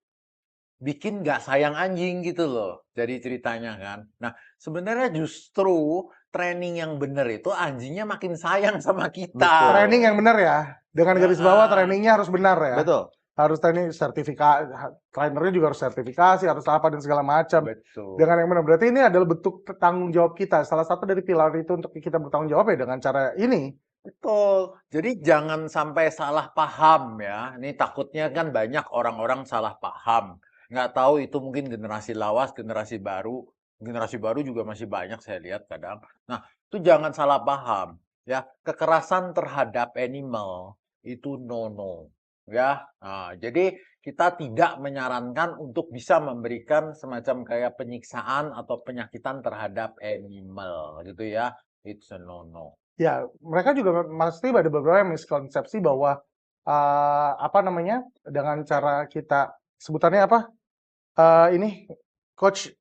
bikin nggak sayang anjing gitu loh. Jadi ceritanya kan. Nah, sebenarnya justru training yang benar itu anjingnya makin sayang sama kita. Training yang benar ya. Dengan garis bawah Heeh. trainingnya harus benar ya. Betul. Harus training sertifikasi, trainernya juga harus sertifikasi, harus apa dan segala macam. Betul. Dengan yang benar. Berarti ini adalah bentuk tanggung jawab kita. Salah satu dari pilar itu untuk kita bertanggung jawab ya dengan cara ini. Betul. Jadi jangan sampai salah paham ya. Ini takutnya kan banyak orang-orang salah paham. Nggak tahu itu mungkin generasi lawas, generasi baru. Generasi baru juga masih banyak saya lihat kadang. Nah, itu jangan salah paham. Ya, kekerasan terhadap animal itu no-no. Ya, nah, jadi kita tidak menyarankan untuk bisa memberikan semacam kayak penyiksaan atau penyakitan terhadap animal gitu ya. It's a no-no. Ya, mereka juga pasti ada beberapa miskonsepsi bahwa apa namanya dengan cara kita sebutannya apa ini coach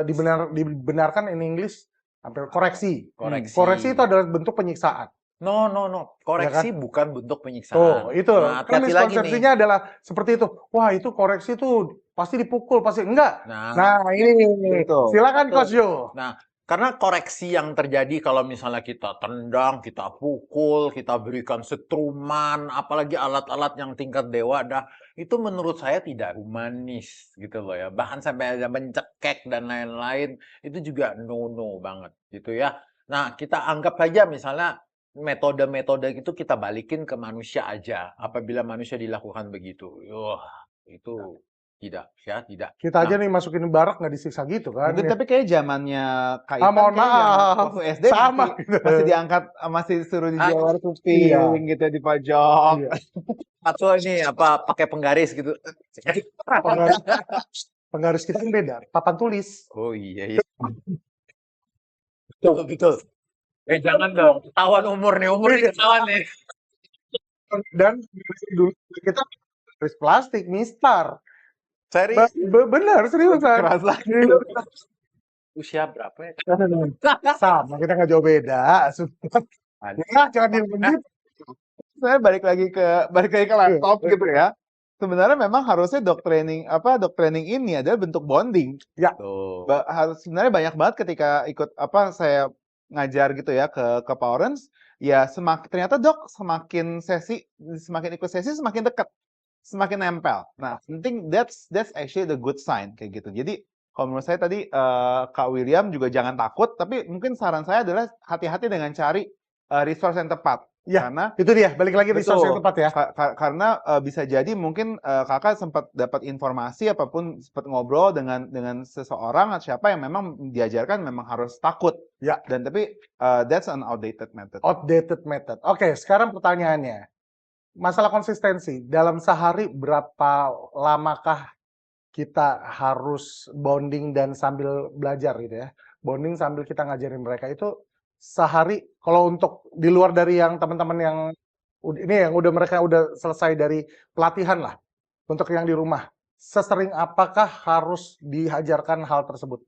dibenarkan in English hampir koreksi. Koreksi itu adalah bentuk penyiksaan. No, no, no. Ya kan? Koreksi bukan bentuk Tuh, penyiksaan. itu Nah, kan hati-hati lagi nih. miskonsepsinya adalah seperti itu. Wah, itu koreksi itu pasti dipukul, pasti enggak. Nah, Nah, ini Betul. silakan Betul. Coach Jo. Nah, karena koreksi yang terjadi kalau misalnya kita tendang, kita pukul, kita berikan setruman, apalagi alat-alat yang tingkat dewa, itu menurut saya tidak humanis gitu loh ya. Bahkan sampai ada mencekek dan lain-lain, itu juga no-no banget gitu ya. Nah, kita anggap aja misalnya metode-metode itu kita balikin ke manusia aja. Apabila manusia dilakukan begitu, wah itu tidak ya, tidak. Kita aja Nah, nih masukin barak nggak disiksa gitu kan. Mungkin Ya. tapi kayak zamannya Kak Ah, Ipan mohon kayak yang maaf. waktu SD Sama masih gitu. masih diangkat, masih disuruh Ah, dijawar Iya. kuping gitu di pojok. Iya. atau ini apa pakai penggaris gitu. Penggaris, penggaris kita kan beda. Papan tulis. Oh iya iya. Betul betul. Jangan dong. Ketahuan umur nih, umur ini ketahuan nih. Dan dulu kita garis plastik, mistar. Serius. Bener, seriusan. Keras lagi. Usia berapa ya? Sama, kita nggak jauh beda. Ya, jangan diem-diem. Saya balik lagi ke laptop gitu ya. Sebenarnya memang harusnya dog training ini adalah bentuk bonding. Tuh. Harus sebenarnya banyak banget ketika ikut saya ngajar gitu ya ke parents, ya ternyata dok semakin ikut sesi semakin dekat, semakin nempel. Nah, penting that's actually the good sign kayak gitu. Jadi kalau menurut saya tadi Kak William juga jangan takut, tapi mungkin saran saya adalah hati-hati dengan cari resource yang tepat. Ya, Karena itu dia, balik lagi resource yang betul, tepat ya. karena bisa jadi mungkin kakak sempat dapat informasi apapun, sempat ngobrol dengan seseorang atau siapa yang memang diajarkan memang harus takut. Ya. Dan tapi that's an outdated method. Outdated method. Oke, sekarang pertanyaannya. Masalah konsistensi. Dalam sehari berapa lamakah kita harus bonding dan sambil belajar gitu ya? Bonding sambil kita ngajarin mereka itu sehari, kalau untuk di luar dari yang teman-teman yang ini yang mereka udah selesai dari pelatihan lah, untuk yang di rumah, sesering apakah harus diajarkan hal tersebut?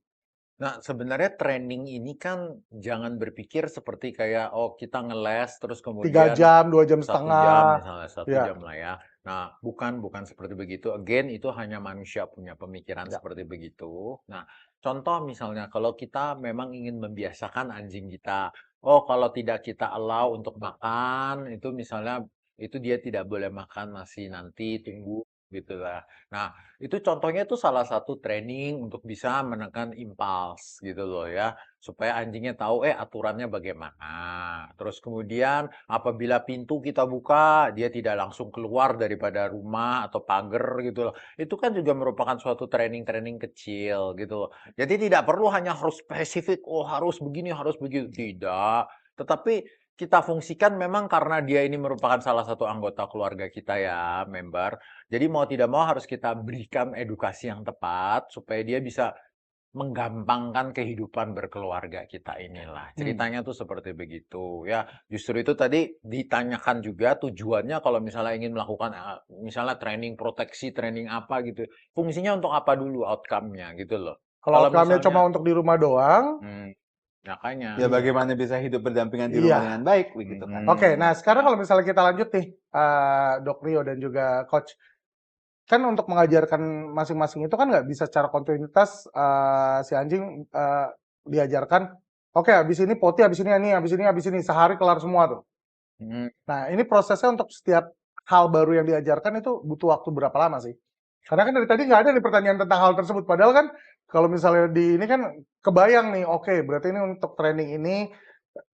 Nah, sebenarnya training ini kan jangan berpikir seperti kayak kita ngeles terus 3 kemudian jam, 2 jam 1 jam setengah. misalnya 1 Ya. jam lah ya. Nah, bukan seperti begitu. Again, itu hanya manusia punya pemikiran seperti begitu. Nah, contoh misalnya kalau kita memang ingin membiasakan anjing kita, kalau tidak kita allow untuk makan, itu misalnya itu dia tidak boleh makan nasi nanti, tunggu gitu lah. Nah, itu contohnya itu salah satu training untuk bisa menekan impuls gitu loh ya, supaya anjingnya tahu aturannya bagaimana. Terus kemudian apabila pintu kita buka, dia tidak langsung keluar daripada rumah atau pagar gitu loh. Itu kan juga merupakan suatu training-training kecil gitu loh. Jadi tidak perlu hanya harus spesifik, harus begini, harus begitu. Tidak. Tetapi kita fungsikan memang karena dia ini merupakan salah satu anggota keluarga kita ya, member. Jadi mau tidak mau harus kita berikan edukasi yang tepat supaya dia bisa menggampangkan kehidupan berkeluarga kita inilah. Ceritanya tuh seperti begitu ya. Justru itu tadi ditanyakan juga tujuannya kalau misalnya ingin melakukan misalnya training proteksi, training apa gitu. Fungsinya untuk apa dulu outcome-nya gitu loh. Kalau Kalau outcome-nya misalnya cuma untuk di rumah doang, makanya. Ya bagaimana bisa hidup berdampingan di rumah dengan baik begitu kan. Oke, nah sekarang kalau misalnya kita lanjut nih, Dok Rio dan juga Coach. kan untuk mengajarkan masing-masing itu kan nggak bisa secara kontinuitas si anjing diajarkan, oke habis ini poti, habis ini sehari kelar semua tuh. Hmm. Nah ini prosesnya untuk setiap hal baru yang diajarkan itu butuh waktu berapa lama sih? Karena kan dari tadi nggak ada nih pertanyaan tentang hal tersebut. Padahal kan kalau misalnya di ini kan kebayang nih, oke berarti ini untuk training ini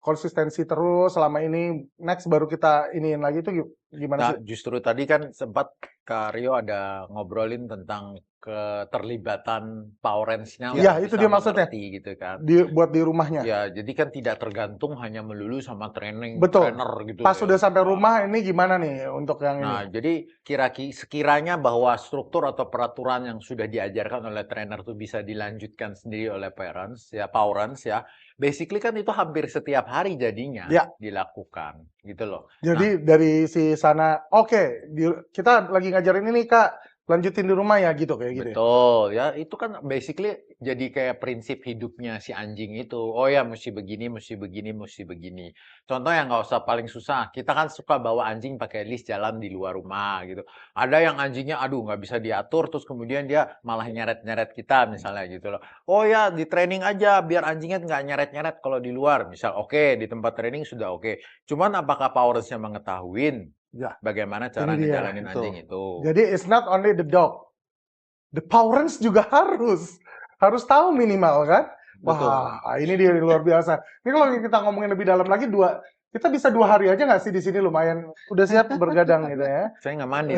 konsistensi terus selama ini, next baru kita iniin lagi itu gimana Nah, sih? justru tadi kan sempat Kak Rio ada ngobrolin tentang keterlibatan Powerance-nya Iya, untuk itu bisa dia maksudnya. mengerti gitu kan. Buat di rumahnya. Ya, jadi kan tidak tergantung hanya melulu sama training Betul. trainer gitu Pas ya. sudah sampai rumah ini gimana nih untuk yang Nah, ini? jadi sekiranya bahwa struktur atau peraturan yang sudah diajarkan oleh trainer itu bisa dilanjutkan sendiri oleh Powerance ya. Basically kan itu hampir setiap hari jadinya Ya, dilakukan gitu loh. jadi dari si sana, oke, kita lagi ngajarin ini Kak, lanjutin di rumah ya gitu kayak gitu ya. Betul, ya itu kan basically jadi kayak prinsip hidupnya si anjing itu. Oh ya, mesti begini, mesti begini, mesti begini. Contoh yang nggak usah paling susah. Kita kan suka bawa anjing pakai list jalan di luar rumah gitu. Ada yang anjingnya, aduh nggak bisa diatur, terus kemudian dia malah nyeret-nyeret kita misalnya gitu loh. Oh ya, di training aja biar anjingnya nggak nyeret-nyeret kalau di luar. Misal, oke, di tempat training sudah oke. Cuman apakah Powersnya mengetahuin Ya, bagaimana ini cara dia ngejalanin itu. anjing itu? Jadi it's not only the dog, the Powerance juga harus tahu minimal kan? Betul. Wah, ini dia luar biasa. Ini kalau kita ngomongin lebih dalam lagi kita bisa 2 hari aja nggak sih di sini lumayan udah siap bergadang gitu ya. Saya nggak mandi.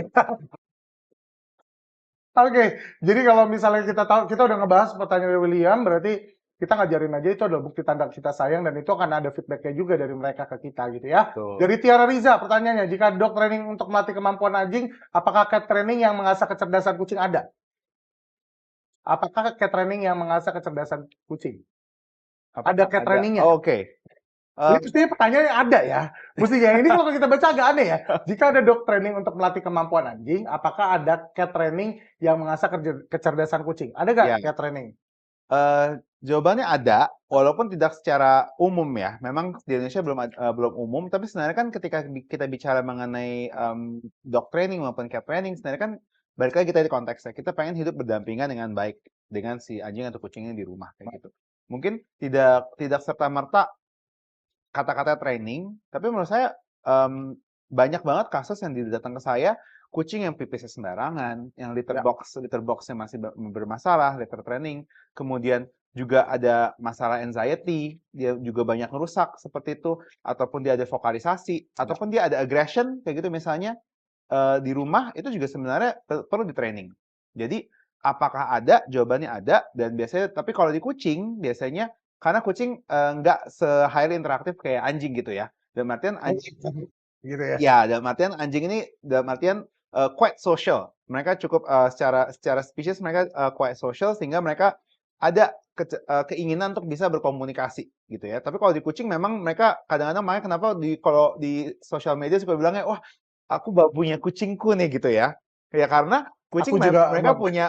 Oke, jadi kalau misalnya kita tahu, kita udah ngebahas pertanyaan dari William, berarti kita ngajarin aja itu adalah bukti tanda kita sayang dan itu akan ada feedbacknya juga dari mereka ke kita gitu ya. Betul. Dari Tiara Riza, pertanyaannya, jika dog training untuk melatih kemampuan anjing, apakah cat training yang mengasah kecerdasan kucing ada? Apakah cat training yang mengasah kecerdasan kucing? Ada cat trainingnya? Oke. Ini mestinya pertanyaannya ada ya. Mestinya ini kalau kita baca agak aneh ya. Jika ada dog training untuk melatih kemampuan anjing, apakah ada cat training yang mengasah kecerdasan kucing? Ada nggak Ya. cat training? Jawabannya ada, walaupun tidak secara umum ya. Memang di Indonesia belum umum, tapi sebenarnya kan ketika kita bicara mengenai dog training maupun cat training, sebenarnya kan balik lagi kita di konteksnya. Kita pengen hidup berdampingan dengan baik dengan si anjing atau kucingnya di rumah kayak gitu. Mungkin tidak serta-merta kata-kata training, tapi menurut saya banyak banget kasus yang datang ke saya kucing yang pipisnya sembarangan, yang litter boxnya masih bermasalah, litter training, kemudian juga ada masalah anxiety, dia juga banyak merusak seperti itu, ataupun dia ada vokalisasi, ataupun dia ada aggression kayak gitu misalnya di rumah itu juga sebenarnya perlu di training. Jadi apakah ada? Jawabannya ada dan biasanya tapi kalau di kucing biasanya karena kucing nggak se-highly interaktif kayak anjing gitu ya. Dalam artian anjing Gitu ya. ya, dalam artian anjing ini dalam artian quite social. Mereka cukup secara spesies mereka quite social sehingga mereka ada keinginan untuk bisa berkomunikasi gitu ya. Tapi kalau di kucing memang mereka kadang-kadang makanya kenapa kalau di sosial media suka bilangnya, wah aku punya kucingku nih gitu ya. Ya karena kucing Aku juga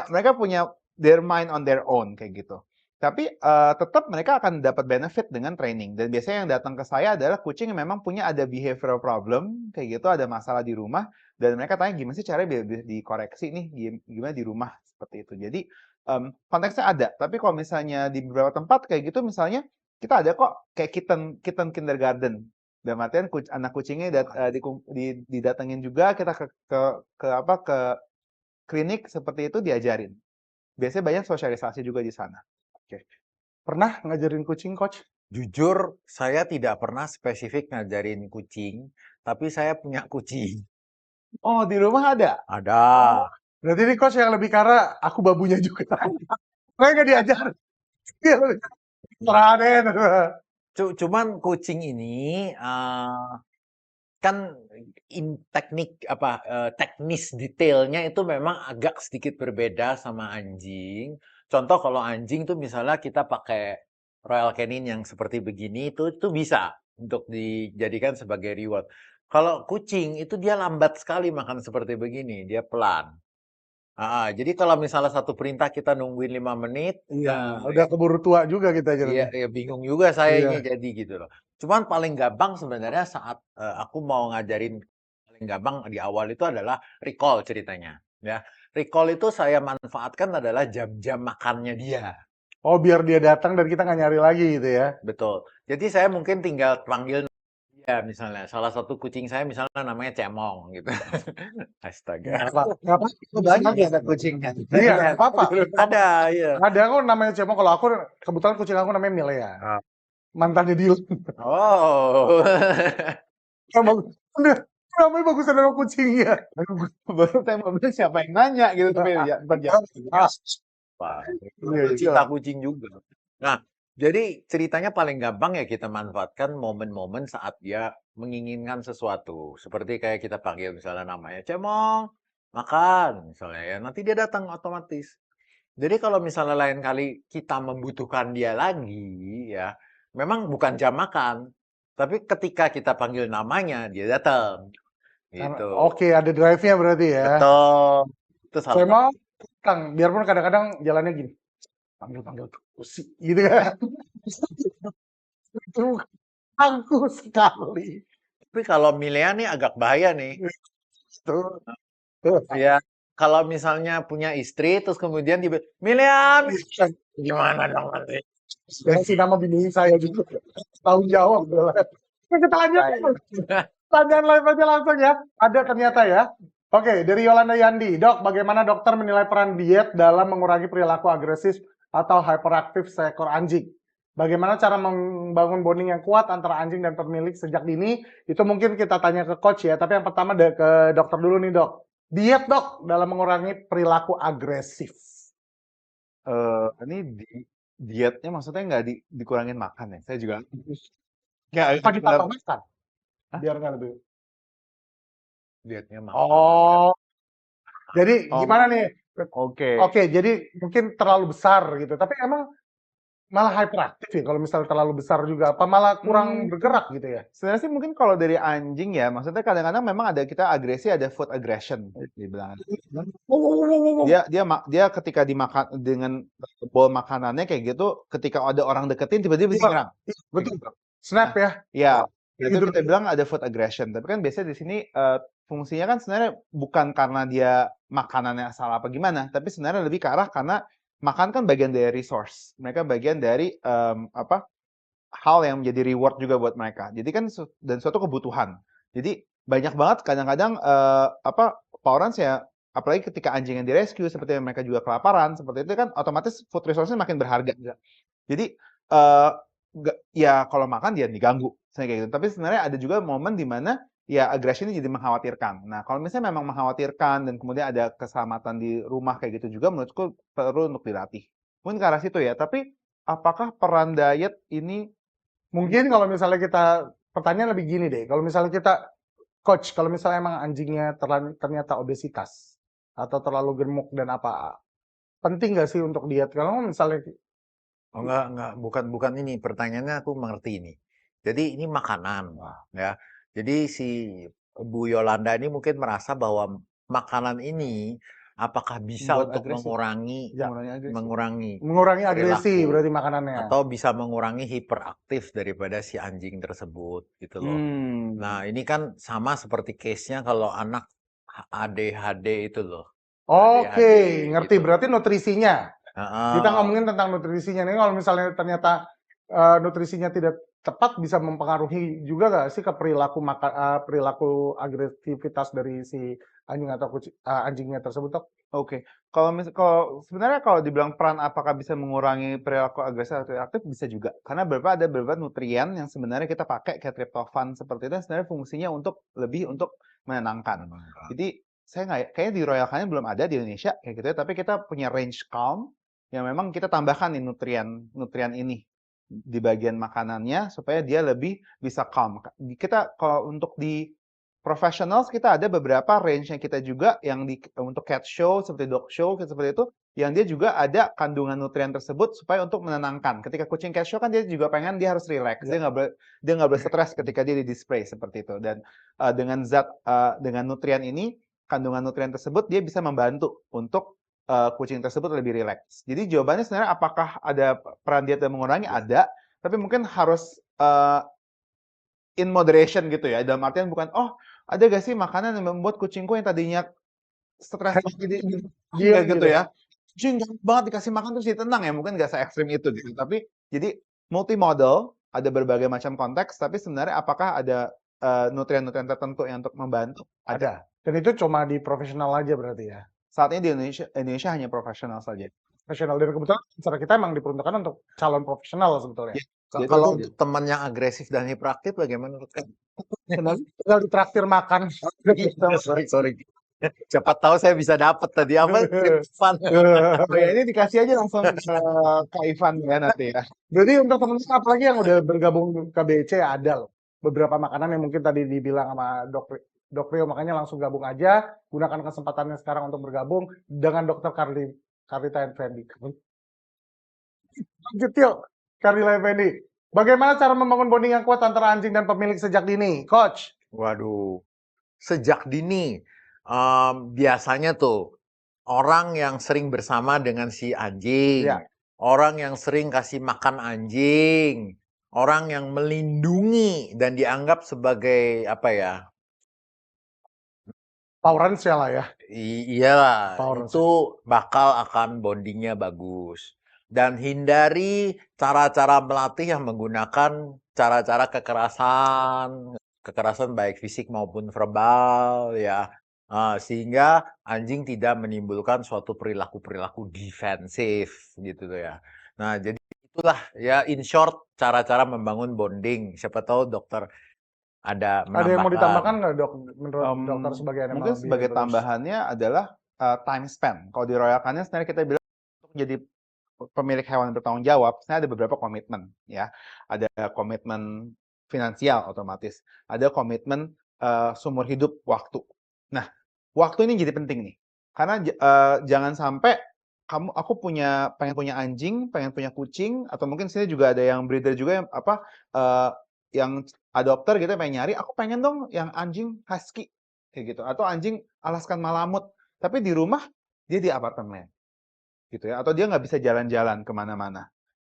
mereka punya their mind on their own kayak gitu. Tapi tetap mereka akan dapat benefit dengan training. Dan biasanya yang datang ke saya adalah kucing yang memang punya ada behavioral problem, kayak gitu, ada masalah di rumah, dan mereka tanya gimana sih caranya biar dikoreksi nih, gimana di rumah, seperti itu. Jadi konteksnya ada, tapi kalau misalnya di beberapa tempat kayak gitu, misalnya kita ada kok kayak kitten kindergarten. Dalam artian anak kucingnya didatengin juga, kita ke klinik seperti itu diajarin. Biasanya banyak sosialisasi juga di sana. Oke. Pernah ngajarin kucing, Coach? Jujur, saya tidak pernah spesifik ngajarin kucing, tapi saya punya kucing. Oh, di rumah ada? Ada. Berarti ini Coach yang lebih karena aku babunya juga. Saya nggak diajar. Iya, Raden. Cuman kucing ini kan teknis detailnya itu memang agak sedikit berbeda sama anjing. Contoh kalau anjing tuh misalnya kita pakai Royal Canin yang seperti begini itu bisa untuk dijadikan sebagai reward. Kalau kucing itu dia lambat sekali makan seperti begini, dia pelan. Jadi kalau misalnya satu perintah kita nungguin 5 menit, Iya, udah keburu tua juga kita iya, jadinya. bingung juga saya Iya. ini jadi gitu loh. Cuman paling gampang sebenarnya saat aku mau ngajarin paling gampang di awal itu adalah recall ceritanya. Ya, recall itu saya manfaatkan adalah jam-jam makannya dia. Oh, biar dia datang dan kita nggak nyari lagi gitu ya. Betul. Jadi saya mungkin tinggal panggil dia misalnya. Salah satu kucing saya misalnya namanya Cemong gitu. Astaga. Nggak apa, Banyak ya ada kucingnya. Iya, nggak apa-apa. Ada, iya. Ada kok namanya Cemong. Kalau aku, kebetulan kucing aku namanya Milea. Ah. Mantannya Dylan. Oh. Namanya bagus nama kucingnya. Baru saya mau bilang siapa yang nanya gitu tapi ya berjawab. Wah, Iya, cinta kucing juga. Nah, jadi ceritanya paling gampang ya kita manfaatkan momen-momen saat dia menginginkan sesuatu. Seperti kayak kita panggil misalnya namanya Cemong, makan misalnya ya. Nanti dia datang otomatis. Jadi kalau misalnya lain kali kita membutuhkan dia lagi ya, memang bukan jam makan, tapi ketika kita panggil namanya dia datang. Gitu. Oke, ada drive-nya berarti ya. Betul. Itu salah satu. Cemong, Kang, biarpun kadang-kadang jalannya gini. Panggil terus gitu kan. Itu angkuh sekali. Tapi kalau Milea nih agak bahaya nih. Tuh. Ya, kalau misalnya punya istri terus kemudian Milea, gimana dong nanti? Kasih nama bini saya juga. Tanggung jawab. Kita lanjut. Pertanyaan live aja langsung ya. Ada ternyata ya. Oke, dari Yolanda Yandi. Dok, bagaimana dokter menilai peran diet dalam mengurangi perilaku agresif atau hyperaktif seekor anjing? Bagaimana cara membangun bonding yang kuat antara anjing dan pemilik sejak dini? Itu mungkin kita tanya ke coach ya. Tapi yang pertama ke dokter dulu nih dok. Diet dok dalam mengurangi perilaku agresif. Ini dietnya maksudnya nggak dikurangin makan ya? Saya juga nggak Apa ditambah makan? Biar nggak lebih. Dietnya makan. Oh, jadi gimana nih? Oke. Oke, jadi mungkin terlalu besar gitu. Tapi emang malah hyperaktif ya kalau misalnya terlalu besar juga. Apa malah kurang bergerak gitu ya? Sebenarnya sih mungkin kalau dari anjing ya, maksudnya kadang-kadang memang ada kita agresi, ada food aggression dibilang. Dia ketika dimakan dengan bowl makanannya kayak gitu, ketika ada orang deketin tiba-tiba bisa nyerang. Betul. Snap ya. Ya, itu Gitu. kita bilang ada food aggression. Tapi kan biasanya di sini fungsinya kan sebenarnya bukan karena dia makanannya salah apa gimana, tapi sebenarnya lebih ke arah karena makan kan bagian dari resource. Mereka bagian dari hal yang menjadi reward juga buat mereka. Jadi kan dan suatu kebutuhan. Jadi banyak banget kadang-kadang Powerance ya, apalagi ketika anjing yang direscue seperti yang mereka juga kelaparan seperti itu kan otomatis food resource-nya makin berharga. Jadi ya kalau makan dia diganggu kayak gitu. Tapi sebenarnya ada juga momen di mana ya aggression ini jadi mengkhawatirkan. Nah, kalau misalnya memang mengkhawatirkan dan kemudian ada keselamatan di rumah kayak gitu juga menurutku perlu untuk dilatih. Mungkin ke arah situ ya. Tapi apakah peran diet ini Mungkin kalau misalnya pertanyaan lebih gini deh. Kalau misalnya kita, coach, kalau misalnya emang anjingnya ternyata obesitas atau terlalu gemuk dan apa, penting nggak sih untuk diet? Kalau misalnya Oh, enggak, bukan ini. Pertanyaannya aku mengerti ini. Jadi ini makanan, ya. Jadi si Bu Yolanda ini mungkin merasa bahwa makanan ini apakah bisa Membuat untuk agresif. mengurangi mengurangi agresi perilaku, berarti makanannya. atau bisa mengurangi hiperaktif daripada si anjing tersebut gitu loh. Nah, ini kan sama seperti case-nya kalau anak ADHD itu loh. Oke, ADHD ngerti. gitu. Berarti nutrisinya. Heeh. Kita ngomongin tentang nutrisinya nih. Kalau misalnya ternyata nutrisinya tidak tepat, bisa mempengaruhi juga nggak sih ke perilaku agresivitas dari si anjing atau anjingnya tersebut, Dok? Oke. Kalau sebenarnya kalau dibilang peran apakah bisa mengurangi perilaku agresif atau aktif bisa juga. Karena ada beberapa nutrien yang sebenarnya kita pakai kayak tryptophan seperti itu yang sebenarnya fungsinya lebih untuk menenangkan. Jadi saya kayaknya di Royal Canin belum ada di Indonesia kayak gitu ya, tapi kita punya range calm yang memang kita tambahkan nih nutrien ini di bagian makanannya supaya dia lebih bisa calm. Kita kalau untuk di professionals kita ada beberapa range yang kita juga yang untuk cat show seperti dog show seperti itu yang dia juga ada kandungan nutrien tersebut supaya untuk menenangkan. Ketika kucing cat show kan dia juga pengen dia harus relax. Dia nggak boleh stres ketika dia di display seperti itu. Dan dengan nutrien ini kandungan nutrien tersebut dia bisa membantu untuk kucing tersebut lebih relax. Jadi jawabannya sebenarnya apakah ada peran diet yang mengurangi? Ada, tapi mungkin harus in moderation gitu ya. Dalam artian bukan ada gak sih makanan yang membuat kucingku yang tadinya stres banget jadi Diem enggak gitu gitu. ya. Anjing gampang banget dikasih makan terus dia tenang ya, mungkin nggak se-ekstrim itu gitu. Tapi jadi multimodal, ada berbagai macam konteks, tapi sebenarnya apakah ada nutrien-nutrien tertentu yang untuk membantu? Ada. Ada. Dan itu cuma di profesional aja berarti ya. Saat ini di Indonesia hanya profesional saja. Profesional. Dan kebetulan acara kita emang diperuntukkan untuk calon profesional sebetulnya. Ya, jadi Kalau itu teman yang agresif dan hiperaktif bagaimana? Tinggal ditraktir makan. Sorry. Siapa tahu saya bisa dapat tadi apa? Fun. oh ya, ini dikasih aja langsung ke Ivan ya nanti ya. Jadi untuk teman-teman apalagi yang udah bergabung ke BC ada loh. Beberapa makanan yang mungkin tadi dibilang sama Dok Rio, makanya langsung gabung aja. Gunakan kesempatannya sekarang untuk bergabung dengan Dr. Karlita Effendi. Lanjut yuk, Karlita Effendi. Bagaimana cara membangun bonding yang kuat antara anjing dan pemilik sejak dini? Coach. Waduh, sejak dini biasanya tuh orang yang sering bersama dengan si anjing, Ya. orang yang sering kasih makan anjing, orang yang melindungi dan dianggap sebagai apa ya? Tolerance ya lah ya. Iyalah, Tolerance. itu bakal akan bondingnya bagus. Dan hindari cara-cara melatih yang menggunakan cara-cara kekerasan baik fisik maupun verbal ya. Sehingga anjing tidak menimbulkan suatu perilaku-perilaku defensif gitu tuh ya. Nah, jadi itulah ya in short cara-cara membangun bonding. Siapa tahu dokter ada Ada yang mau ditambahkan menambahkan. nggak dok, menurut dokter sebagai animal Mungkin sebagai behaviorist? tambahannya adalah time spend. Kalau di Royal Canin sebenarnya kita bilang untuk jadi pemilik hewan yang bertanggung jawab, sebenarnya ada beberapa komitmen ya. Ada komitmen finansial otomatis, ada komitmen seumur hidup waktu. Nah, waktu ini jadi penting nih. Karena jangan sampai aku pengen punya anjing, pengen punya kucing, atau mungkin sini juga ada yang breeder juga yang yang adopter gitu pengen nyari, aku pengen dong yang anjing husky kayak gitu, atau anjing Alaskan Malamut, tapi di rumah dia di apartemen gitu ya, atau dia nggak bisa jalan-jalan kemana-mana.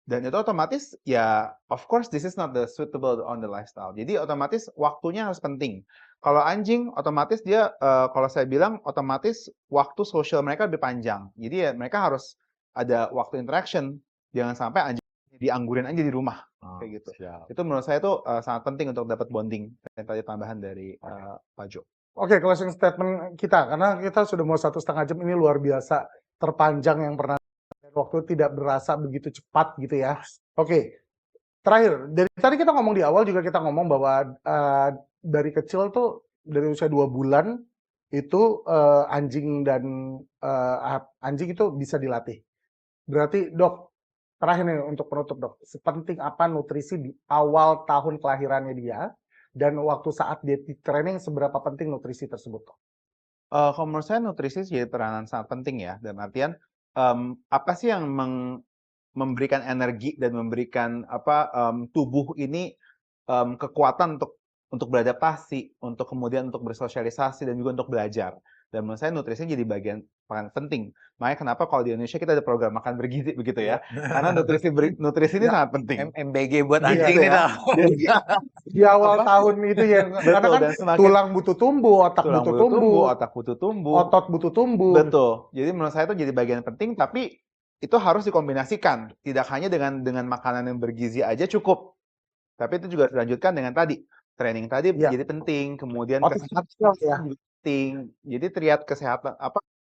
Dan itu otomatis ya, of course this is not the suitable on the lifestyle. Jadi otomatis waktunya harus penting. Kalau anjing otomatis dia kalau saya bilang otomatis waktu sosial mereka lebih panjang. Jadi ya mereka harus ada waktu interaction. Jangan sampai anjing dianggurin aja di rumah kayak gitu. Siap. Itu menurut saya itu sangat penting untuk dapat bonding. Dan tadi tambahan dari Pak Jo. Oke, closing statement kita karena kita sudah mau 1,5 jam, ini luar biasa terpanjang yang pernah, waktu tidak berasa begitu cepat gitu ya. Oke, terakhir dari tadi kita ngomong di awal juga kita ngomong bahwa dari kecil tuh dari usia 2 bulan itu anjing dan anjing itu bisa dilatih. Berarti dok, terakhir nih untuk penutup dok, sepenting apa nutrisi di awal tahun kelahirannya dia dan waktu saat dia di training seberapa penting nutrisi tersebut dok? Kalau menurut saya nutrisi jadi peranan sangat penting ya. Dalam artian apa sih yang memberikan energi dan memberikan tubuh ini kekuatan untuk beradaptasi, untuk kemudian untuk bersosialisasi dan juga untuk belajar. Dan menurut saya nutrisi jadi bagian paling penting. Makanya kenapa kalau di Indonesia kita ada program makan bergizi begitu ya. Karena nutrisi ini sangat penting. MBG buat Gitu anjing nih ya. dah. Di awal tahun itu ya, karena Betul, kan dan semakin tulang butuh tumbuh, otak tulang butuh butuh tumbuh, tumbuh, otak butuh tumbuh. otot butuh tumbuh. Betul. Jadi menurut saya itu jadi bagian penting, tapi itu harus dikombinasikan. Tidak hanya dengan makanan yang bergizi aja cukup. Tapi itu juga dilanjutkan dengan tadi. Training tadi Ya. jadi penting, kemudian Otot kesehatan ya. juga penting. Jadi triad kesehatan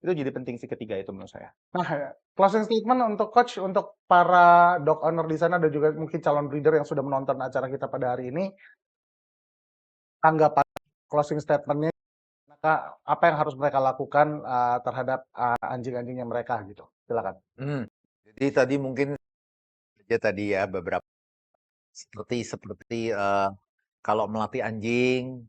itu jadi penting sih ketiga itu menurut saya. Nah, closing statement untuk coach, untuk para dog owner di sana dan juga mungkin calon breeder yang sudah menonton acara kita pada hari ini, tanggapan closing statement-nya, apa yang harus mereka lakukan terhadap anjing-anjingnya mereka gitu. Silakan. Jadi tadi mungkin aja tadi ya beberapa seperti kalau melatih anjing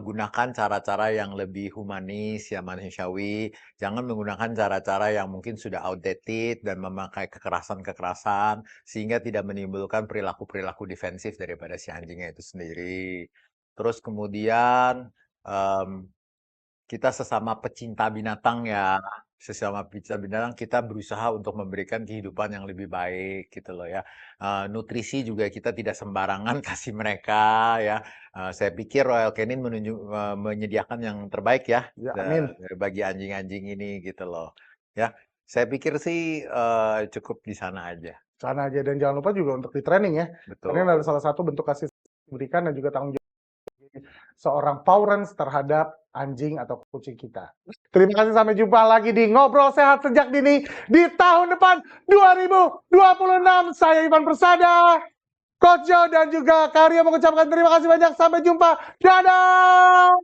gunakan cara-cara yang lebih humanis ya manusiawi, jangan menggunakan cara-cara yang mungkin sudah outdated dan memakai kekerasan-kekerasan sehingga tidak menimbulkan perilaku-perilaku defensif daripada si anjingnya itu sendiri. Terus kemudian kita sesama pecinta binatang ya, sesama pecinta binatang kita berusaha untuk memberikan kehidupan yang lebih baik gitu loh ya. Nutrisi juga kita tidak sembarangan kasih mereka ya. Saya pikir Royal Canin menyediakan yang terbaik ya Ya, amin. bagi anjing-anjing ini gitu loh. Ya, saya pikir sih cukup di sana aja. Sana aja, dan jangan lupa juga untuk di training ya. Betul. Karena ini adalah salah satu bentuk kasih diberikan dan juga tanggung jawab seorang Paurens terhadap anjing atau kucing kita. Terima kasih, sampai jumpa lagi di Ngobrol Sehat Sejak Dini di tahun depan 2026. Saya Ivan Persada, Coach Joe dan juga Karyo mengucapkan terima kasih banyak. Sampai jumpa. Dadah!